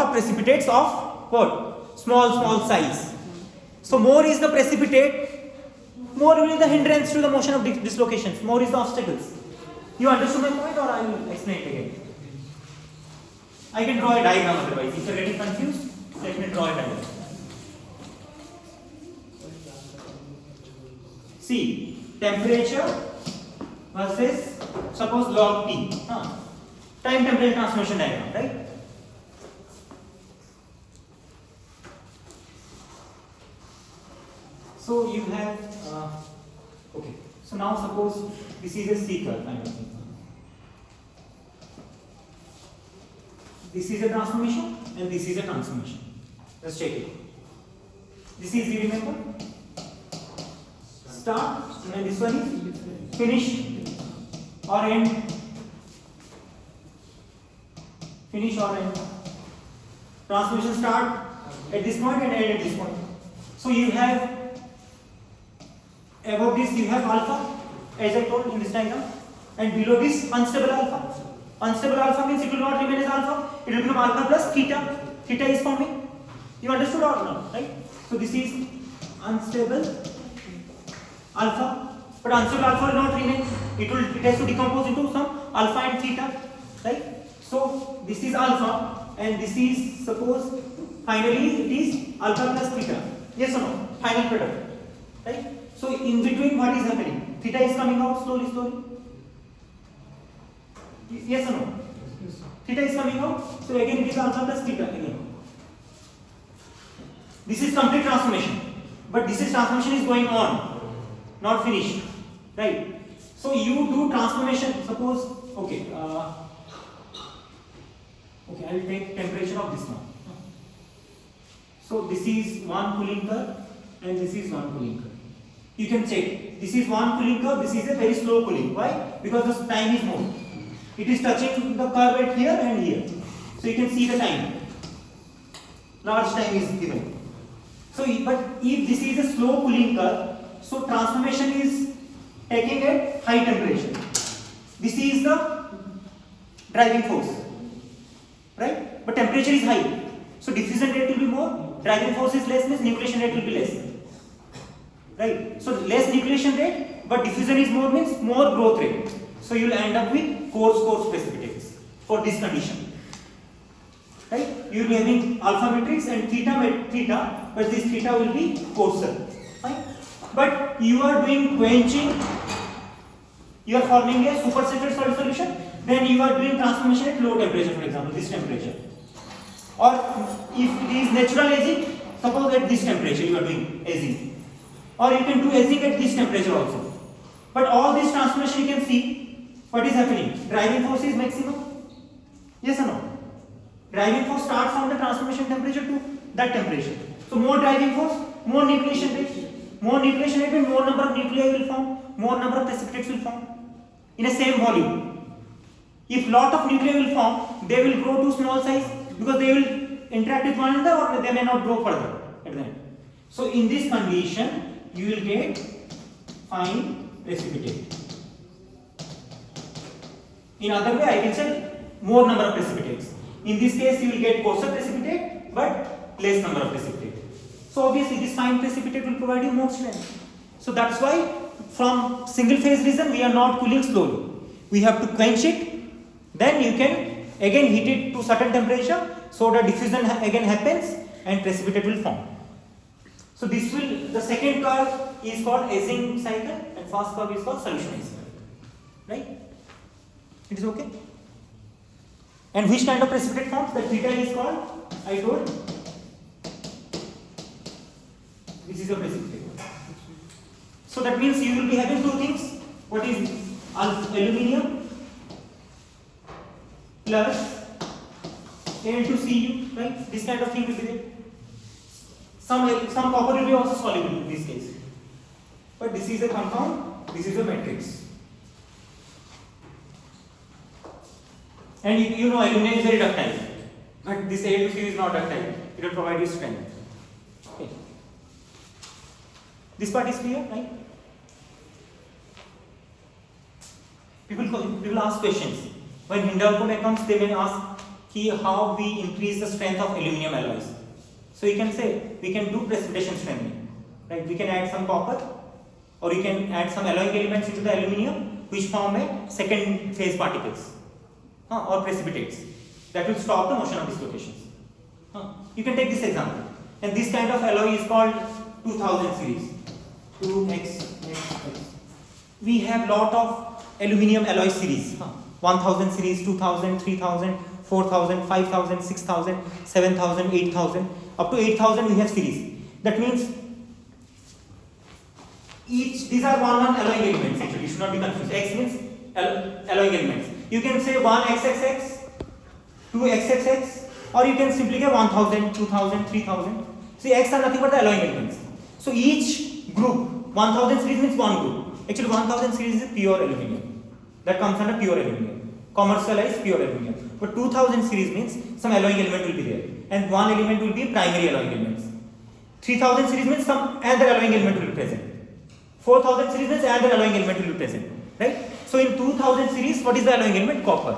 of precipitates of what? Small size. So more is the precipitate, more will be the hindrance to the motion of dislocations. More is the obstacles. You understood my point, or I will explain it again? I can draw a diagram otherwise. If you are getting confused, let me draw a diagram. See, temperature versus suppose log T. Time temperature transformation diagram, right? So you have, okay. So now suppose this is a C curve kind of thing. This is a transformation and this is a transformation. Let's check it. This is, you remember? Start, and this one is finish or end. Finish or end. Transformation start at this point and end at this point. So you have above this you have alpha, as I told in this diagram, and below this unstable alpha. Unstable alpha means it will not remain as alpha, it will become alpha plus theta. Theta is forming. You understood or not? Right? So this is unstable alpha, but unstable alpha will not remain. It has to decompose into some alpha and theta. Right? So this is alpha, and this is, suppose finally it is alpha plus theta. Yes or no? Final product. Right? So in between what is happening? Theta is coming out slowly, slowly. Yes or no? Theta is coming out. So again it is alpha plus theta again. This is complete transformation. But this is transformation is going on, not finished. Right? So you do transformation. Suppose, okay, okay, I will take temperature of this one. So this is one cooling curve and this is one cooling curve. You can check. This is one cooling curve, this is a very slow cooling. Why? Because the time is more. It is touching the curve at here and here. So you can see the time. Large time is given. So, but if this is a slow cooling curve, so transformation is taking at high temperature. This is the driving force. Right? But temperature is high. So diffusion rate will be more, driving force is less, means nucleation rate will be less. Right? So less nucleation rate, but diffusion is more, means more growth rate. So you will end up with coarse precipitates for this condition. Right? You will be having alpha matrix and theta, but this theta will be coarser. Right? But you are doing quenching, you are forming a supersaturated solid solution, then you are doing transformation at low temperature, for example, this temperature. Or if it is natural aging, suppose at this temperature you are doing aging. Or you can do aging at this temperature also. But all this transformation you can see, what is happening? Driving force is maximum. Yes or no? Driving force starts from the transformation temperature to that temperature. So more driving force, more nucleation rate. More nucleation rate means more number of nuclei will form, more number of precipitates will form in a same volume. If lot of nuclei will form, they will grow to small size because they will interact with one another or they may not grow further at the end. So in this condition, you will get fine precipitate. In other way, I can say more number of precipitates. In this case, you will get coarser precipitate but less number of precipitate. So obviously, this fine precipitate will provide you more strength. So that's why from single phase reason, we are not cooling slowly. We have to quench it. Then you can again heat it to certain temperature, so the diffusion again happens and precipitate will form. So this will, the second curve is called aging cycle and first curve is called solutionized cycle. Right? It is okay? And which kind of precipitate forms? The theta is called, I told, this is a precipitate. So that means you will be having two things. What is aluminium plus Al2Cu, right? This kind of thing will be there. Some copper will be also soluble in this case. But this is a compound, this is a matrix. And you know aluminum is very ductile. But this Al2Cu is not ductile. It will provide you strength. Okay. This part is clear, right? People ask questions. When Hindalco comes, they may ask how we increase the strength of aluminum alloys. So you can say we can do precipitation strengthening. Right? We can add some copper, or you can add some alloying elements into the aluminum which form a second phase particles or precipitates that will stop the motion of dislocations. You can take this example. And this kind of alloy is called 2000 series. 2x. We have lot of aluminum alloy series. 1000 series, 2000, 3000, 4000, 5000, 6000, 7000, 8000. Up to 8000 we have series. That means these are one alloying elements actually, you should not be confused. X means alloying elements. You can say 1 XXX, 2 XXX, or you can simply get 1000, 2000, 3000. See, X are nothing but the alloying elements. So each group, 1000 series means one group. Actually 1000 series is pure aluminum. That comes under pure aluminum. Commercialized pure aluminum. But 2000 series means some alloying element will be there. And one element will be primary alloying elements. 3000 series means some other alloying element will be present. 4000 series means other alloying element will be present. Right? So in 2000 series, what is the alloying element? Copper.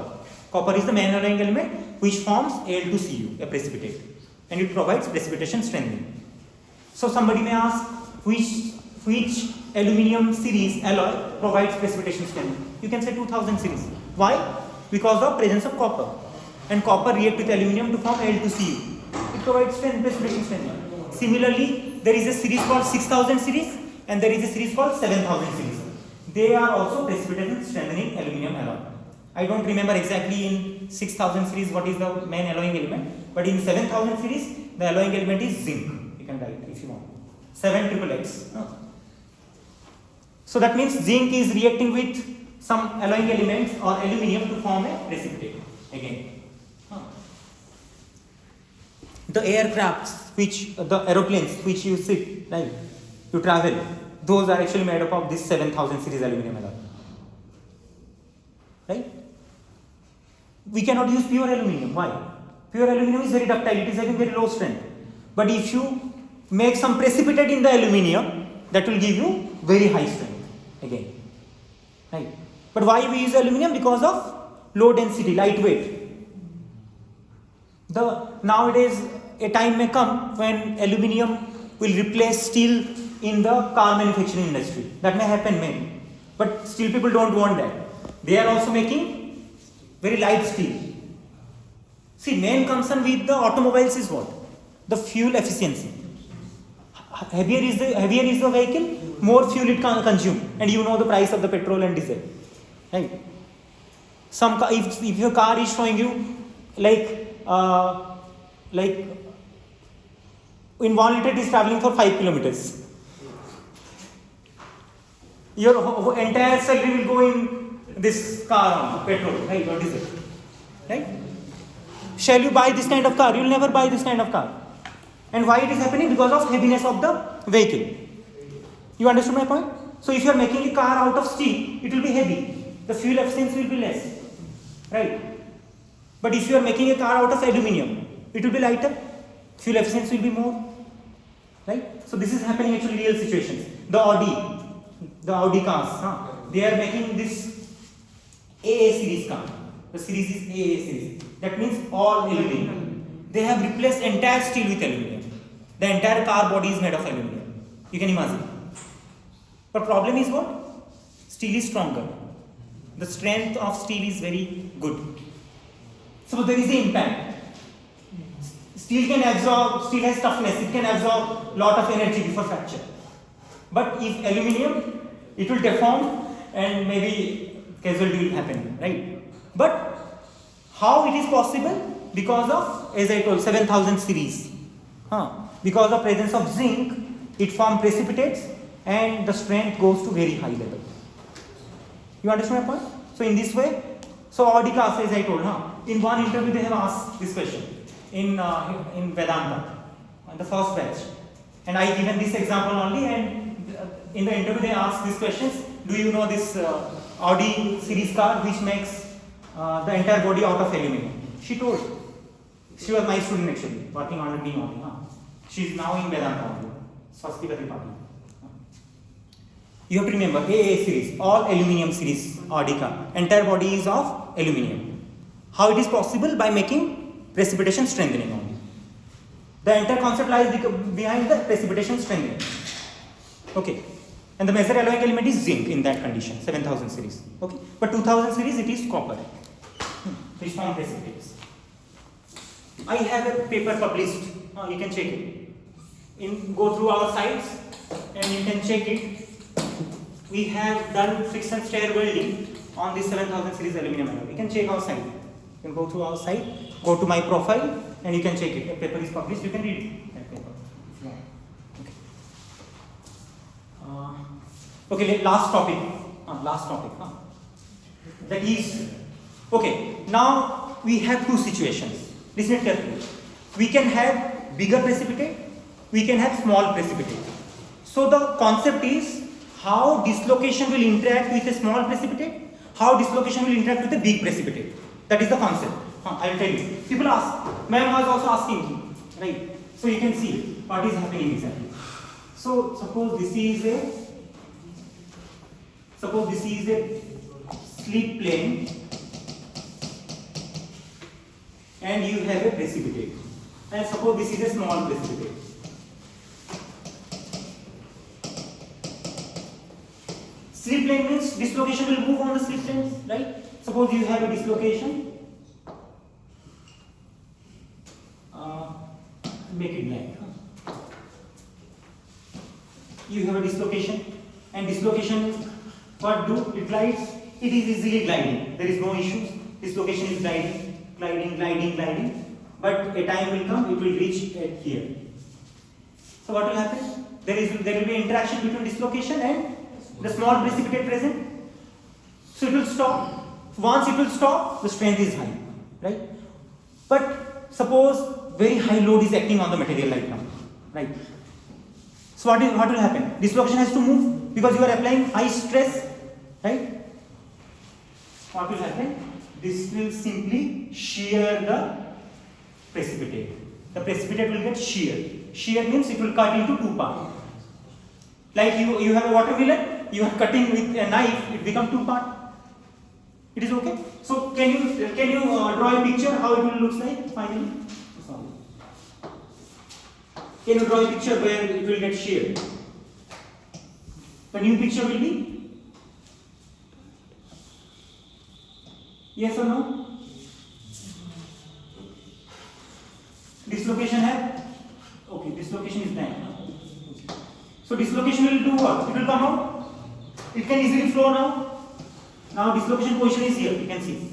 Copper is the main alloying element which forms Al2Cu, a precipitate. And it provides precipitation strengthening. So somebody may ask which aluminum series alloy provides precipitation strengthening. You can say 2000 series. Why? Because of presence of copper. And copper react with aluminum to form Al2Cu. It provides precipitation strengthening. Similarly, there is a series called 6000 series and there is a series called 7000 series. They are also precipitation strengthening aluminum alloy. I don't remember exactly in 6000 series what is the main alloying element, but in 7000 series the alloying element is zinc. You can write if you want. 7XXX. So that means zinc is reacting with some alloying elements or aluminum to form a precipitate again. The aircrafts which the aeroplanes which you sit, right, you travel, those are actually made up of this 7000 series aluminum alloy. Right? We cannot use pure aluminum. Why? Pure aluminum is very ductile, it is having very low strength. But if you make some precipitate in the aluminum, that will give you very high strength again. Right? But why we use aluminum? Because of low density, lightweight. Nowadays a time may come when aluminum will replace steel in the car manufacturing industry. That may happen, maybe. But steel people don't want that. They are also making very light steel. See, main concern with the automobiles is what? The fuel efficiency. Heavier is the vehicle, more fuel it can consume, and you know the price of the petrol and diesel. Right? If your car is showing you like in 1 liter it is traveling for 5 kilometers. Your entire salary will go in this car, petrol, right, or diesel. Right? Shall you buy this kind of car? You will never buy this kind of car. And why it is happening? Because of heaviness of the vehicle. You understood my point? So if you are making a car out of steel, it will be heavy. The fuel efficiency will be less. Right? But if you are making a car out of aluminum, it will be lighter. Fuel efficiency will be more. Right? So this is happening actually in real situations. The Audi cars, they are making this AA series car. The series is AA series. That means all aluminum. They have replaced entire steel with aluminum. The entire car body is made of aluminum. You can imagine. But problem is what? Steel is stronger. The strength of steel is very good. So there is an impact. Steel has toughness, it can absorb lot of energy before fracture. But if aluminum, it will deform and maybe casualty will happen, right? But how it is possible? Because of, as I told, 7000 series. Because of presence of zinc, it forms precipitates and the strength goes to very high level. You understand my point? So in this way, so Audi class, as I told, in one interview they have asked this question in Vedanta, in the first batch. And I given this example only, and in the interview they asked these questions. Do you know this Audi series car which makes the entire body out of aluminum? She told. She was my student actually, working under me only. She is now in Vedanta only. Swastika Tripathi. You have to remember AA series, all aluminum series Audi car. Entire body is of aluminum. How it is possible? By making precipitation strengthening only. The entire concept lies behind the precipitation strengthening. Okay. And the major alloying element is zinc in that condition, 7000 series. Okay. But 2000 series it is copper. Which form precipitates. I have a paper published. You can check it. Go through our sites and you can check it. We have done friction stir welding on this 7000 series aluminum alloy. You can check our site. You can go through our site, go to my profile, and you can check it. A paper is published. You can read it. That paper. Okay. Okay, last topic. Last topic. That is, okay, now we have two situations. Listen carefully. We can have bigger precipitate, we can have small precipitate. So the concept is how dislocation will interact with a small precipitate, how dislocation will interact with a big precipitate. That is the concept. I will tell you. People ask, ma'am was also asking me, right? So you can see what is happening exactly. So suppose this is a slip plane and you have a precipitate, and suppose this is a small precipitate. Slip plane means dislocation will move on the slip plane, right? Suppose you have a dislocation. Make it blank. You have a dislocation, and dislocation, what do? It glides. It is easily gliding. There is no issues. Dislocation is gliding. But a time will come, it will reach at here. So what will happen? There will be interaction between dislocation and the small precipitate present. So it will stop. Once it will stop, the strength is high, right? But suppose very high load is acting on the material right now, right? So what will happen? Dislocation has to move because you are applying high stress, right? What will happen? This will simply shear the precipitate. The precipitate will get sheared. Shear means it will cut into two parts. Like you have a watermelon, you are cutting with a knife, it becomes two parts. It is okay. So can you draw a picture how it will look like finally? Sorry. Can you draw a picture where it will get sheared? The new picture will be? Yes or no? Dislocation have? Okay, dislocation is done. So dislocation will do what? It will come out. It can easily flow now. Now dislocation position is here, you can see.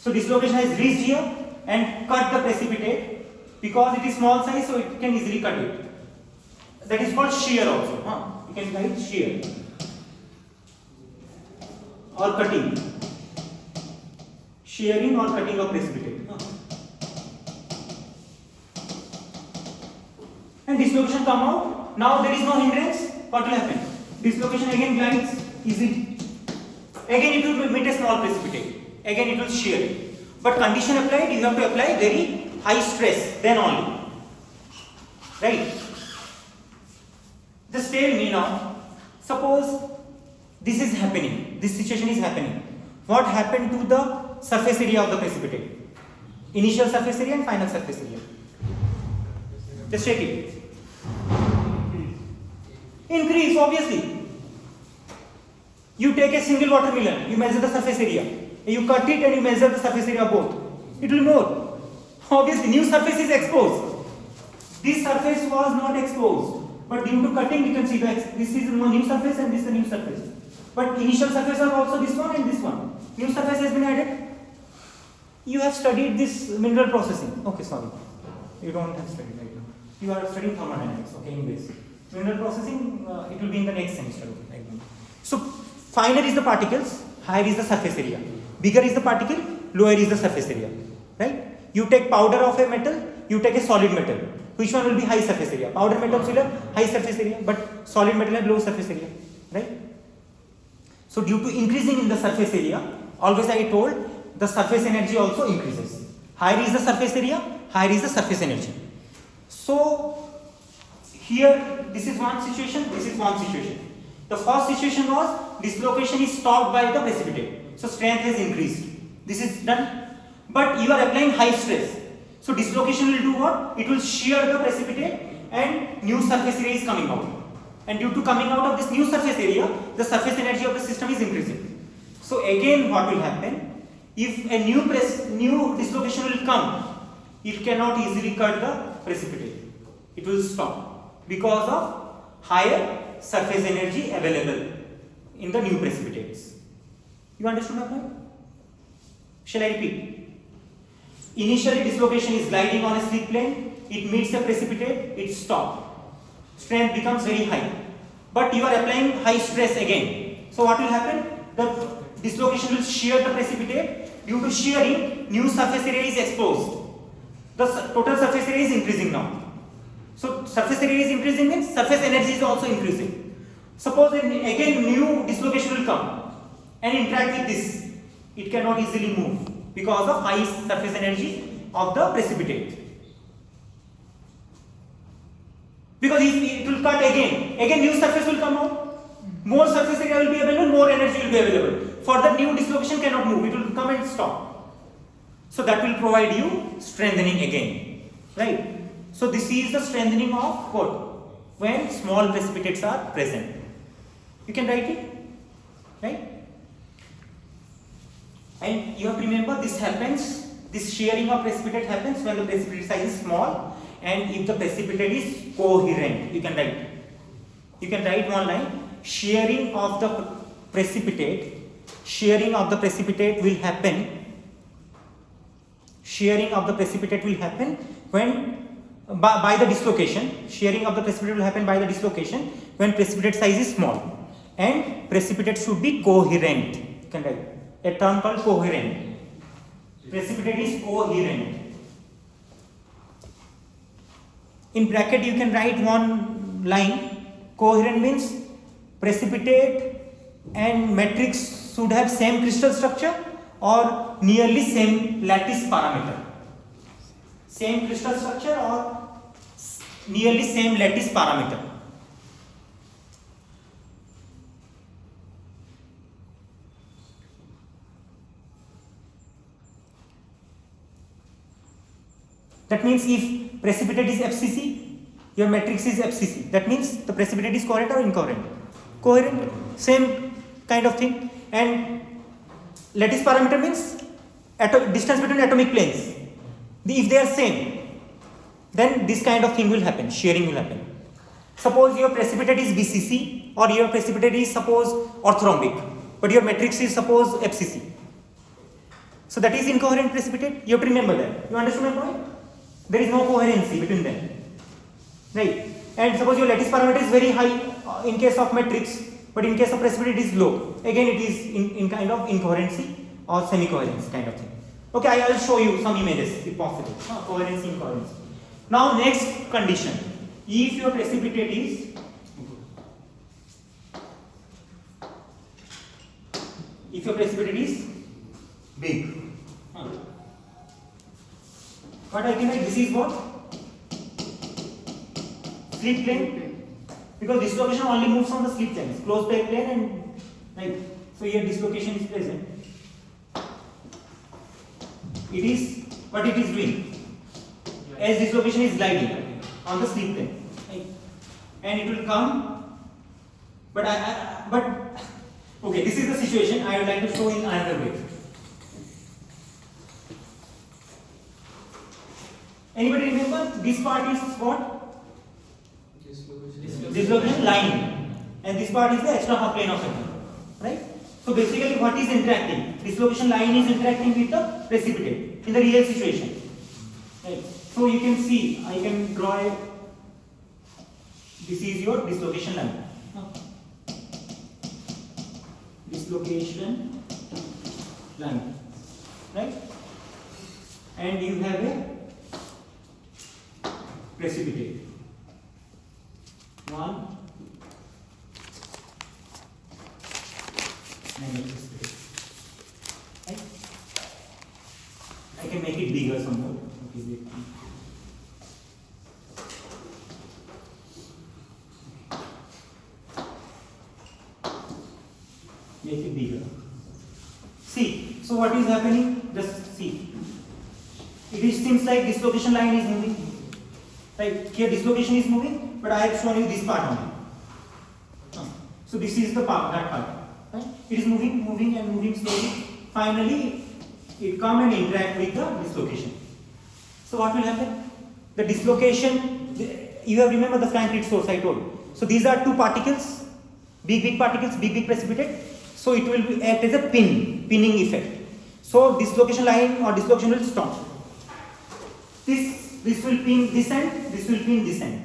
So dislocation has reached here and cut the precipitate because it is small size, so it can easily cut it. That is called shear also. You can write shear or cutting. Shearing or cutting of precipitate. And dislocation come out. Now there is no hindrance. What will happen? Dislocation again glides easily. Again it will meet a small precipitate. Again it will shear it. But condition applied, you have to apply very high stress, then only. Right? Just tell me now, suppose this is happening, this situation is happening. What happened to the surface area of the precipitate? Initial surface area and final surface area. Just check it. Increase, obviously. You take a single watermelon, you measure the surface area. You cut it and you measure the surface area of both. It will more. Obviously, new surface is exposed. This surface was not exposed. But due to cutting, you can see that this is a new surface and this is a new surface. But initial surface are also this one and this one. New surface has been added. You have studied this mineral processing. Okay, sorry. You don't have studied right now. You are studying thermodynamics, okay, in this. Mineral processing, it will be in the next semester. Okay, right now. So, finer is the particles, higher is the surface area. Bigger is the particle, lower is the surface area. Right? You take powder of a metal, you take a solid metal. Which one will be high surface area? Powder metals will have high surface area, but solid metal have low surface area. Right? So due to increasing in the surface area, always I told, the surface energy also increases. Higher is the surface area, higher is the surface energy. So here, this is one situation, this is one situation. The first situation was dislocation is stopped by the precipitate. So strength has increased. This is done. But you are applying high stress. So dislocation will do what? It will shear the precipitate and new surface area is coming out. And due to coming out of this new surface area, the surface energy of the system is increasing. So again what will happen? If a new dislocation will come, it cannot easily cut the precipitate. It will stop because of higher surface energy available in the new precipitates. You understood my point? Shall I repeat? Initially dislocation is gliding on a slip plane, it meets a precipitate, it stops. Strength becomes very high. but you are applying high stress again. So what will happen? The dislocation will shear the precipitate. Due to shearing, new surface area is exposed. The total surface area is increasing now. So surface area is increasing means surface energy is also increasing. Suppose again new dislocation will come and interact with this. It cannot easily move because of high surface energy of the precipitate. Because if it will cut again new surface will come out. More surface area will be available, more energy will be available. Further new dislocation cannot move, it will come and stop. So that will provide you strengthening again, right? So this is the strengthening of what? When small precipitates are present. You can write it, right? And you have to remember this happens, this shearing of precipitate happens when the precipitate size is small and if the precipitate is coherent. You can write one line, shearing of the precipitate will happen when by the dislocation. Shearing of the precipitate will happen by the dislocation when precipitate size is small and precipitate should be coherent. You can write a term called coherent. Precipitate is coherent. In bracket you can write one line. Coherent means precipitate and matrix should have same crystal structure or nearly same lattice parameter. Same crystal structure or nearly same lattice parameter. That means if precipitate is FCC, your matrix is FCC. That means the precipitate is coherent or incoherent? Coherent. Same kind of thing. And lattice parameter means distance between atomic planes. If they are same, then this kind of thing will happen, shearing will happen. Suppose your precipitate is BCC or your precipitate is suppose orthorhombic, but your matrix is suppose FCC. So that is incoherent precipitate. You have to remember that. You understand my point? There is no coherency between them, right? And suppose your lattice parameter is very high in case of matrix, but in case of precipitate it is low. Again it is in kind of incoherency or semi-coherence kind of thing. Okay, I will show you some images if possible. Coherency, incoherency. Now next condition. If your precipitate is big. What I can write, this is what? Slip plane. Because dislocation only moves from the slip planes, closed plane and right. So here dislocation is present. It is what it is doing. As dislocation is gliding on the slip plane, right? And it will come. But okay, this is the situation I would like to show in another way. Anybody remember this part is what? Dislocation line, and this part is the extra half plane of circle, right? So basically what is interacting? Dislocation line is interacting with the precipitate in the real situation, right? So you can see, I can draw a, this is your dislocation line. Dislocation line, right? And you have a precipitate. One and a precipitate. Right? I can make it bigger somehow. Okay, wait. Make it bigger. See, so what is happening? Just see. It seems like dislocation line is moving. Right, here dislocation is moving, but I have shown you this part only. So this is the part, that part. Right? It is moving slowly. Finally, it come and interact with the dislocation. So what will happen? The dislocation, you have remember the Frank-Ritz source I told. So these are two particles, big particles, big precipitate. So it will act as a pinning effect. So dislocation line or dislocation will stop. This will pin this end, this will pin this end.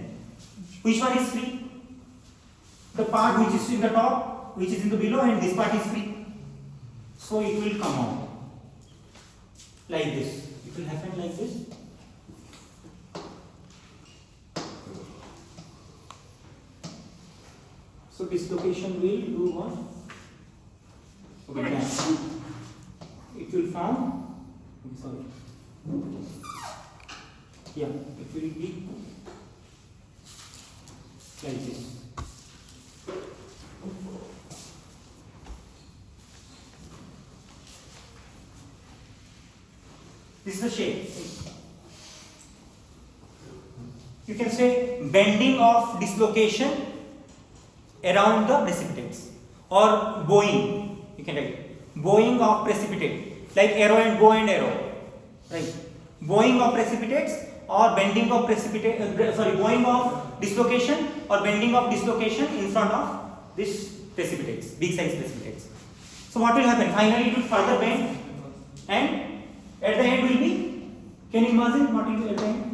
Which one is free? the part which is in the top, which is in the below, and this part is free. So it will come out like this. It will happen like this. So dislocation will do what? Okay, it will form. Sorry. Yeah, it will be like this. This is the shape. You can say bending of dislocation around the precipitates, or bowing. You can write bowing of precipitate, like arrow and bow and arrow, right? Bowing of precipitates or bending of precipitate. Bowing of dislocation or bending of dislocation in front of this precipitates, big size precipitates. So what will happen? Finally, it will further bend, and at the end will be. Can you imagine what will be at the end?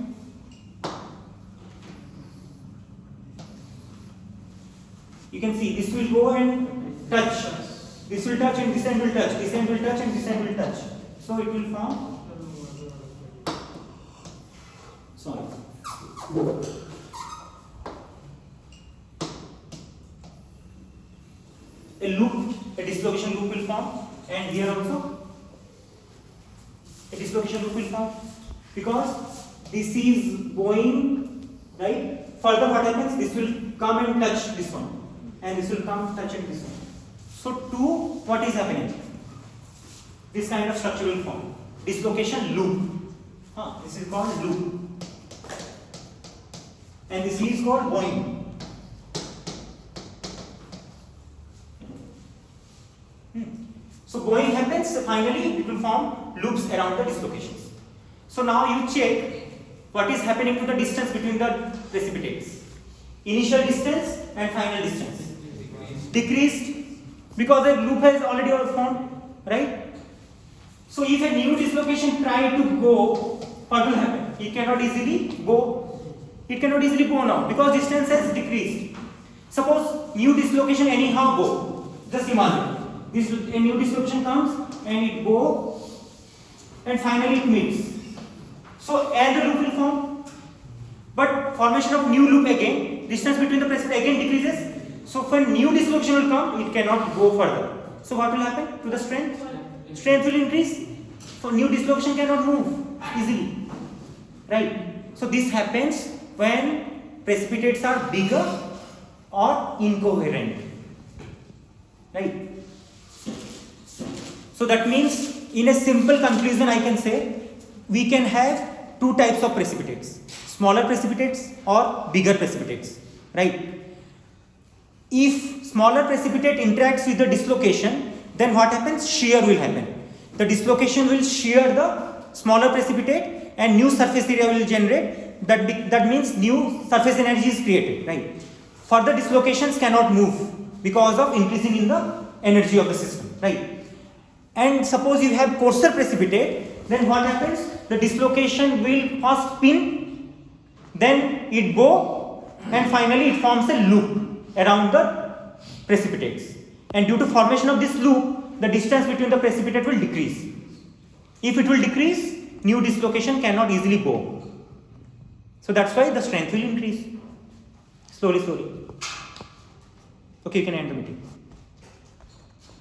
You can see this will go and touch. This will touch and this end will touch. This end will touch and this end will touch. So it will form. Sorry. A loop, a dislocation loop will form, and here also a dislocation loop will form, because this is going right. Further, what happens? This will come and touch this one, and this will come touch and this one. So, what is happening? This kind of structure will form. Dislocation loop. This is called loop, and this is called bowing. So bowing happens. Finally, it will form loops around the dislocations. So now you check what is happening to the distance between the precipitates. Initial distance and final distance decreased because the loop has already formed, right? So if a new dislocation try to go, what will happen? It cannot easily go. It cannot easily go now because distance has decreased. Suppose new dislocation anyhow go. Just imagine a new dislocation comes and it go, and finally it meets. So and the loop will form, but formation of new loop again, distance between the precipitates again decreases. So when new dislocation will come, it cannot go further. So what will happen to the strength? Strength will increase. So new dislocation cannot move easily, right? So this happens when precipitates are bigger or incoherent, right? So that means, in a simple conclusion, I can say we can have two types of precipitates: smaller precipitates or bigger precipitates, right? If smaller precipitate interacts with the dislocation, then what happens? Shear will happen. The dislocation will shear the smaller precipitate, and new surface area will generate. That means new surface energy is created, right? Further dislocations cannot move because of increasing in the energy of the system, right? And suppose you have coarser precipitate, then what happens? The dislocation will first spin, then it go, and finally it forms a loop around the precipitates. And due to formation of this loop, the distance between the precipitate will decrease. If it will decrease, new dislocation cannot easily go. So that's why the strength will increase slowly. Okay, you can end the meeting.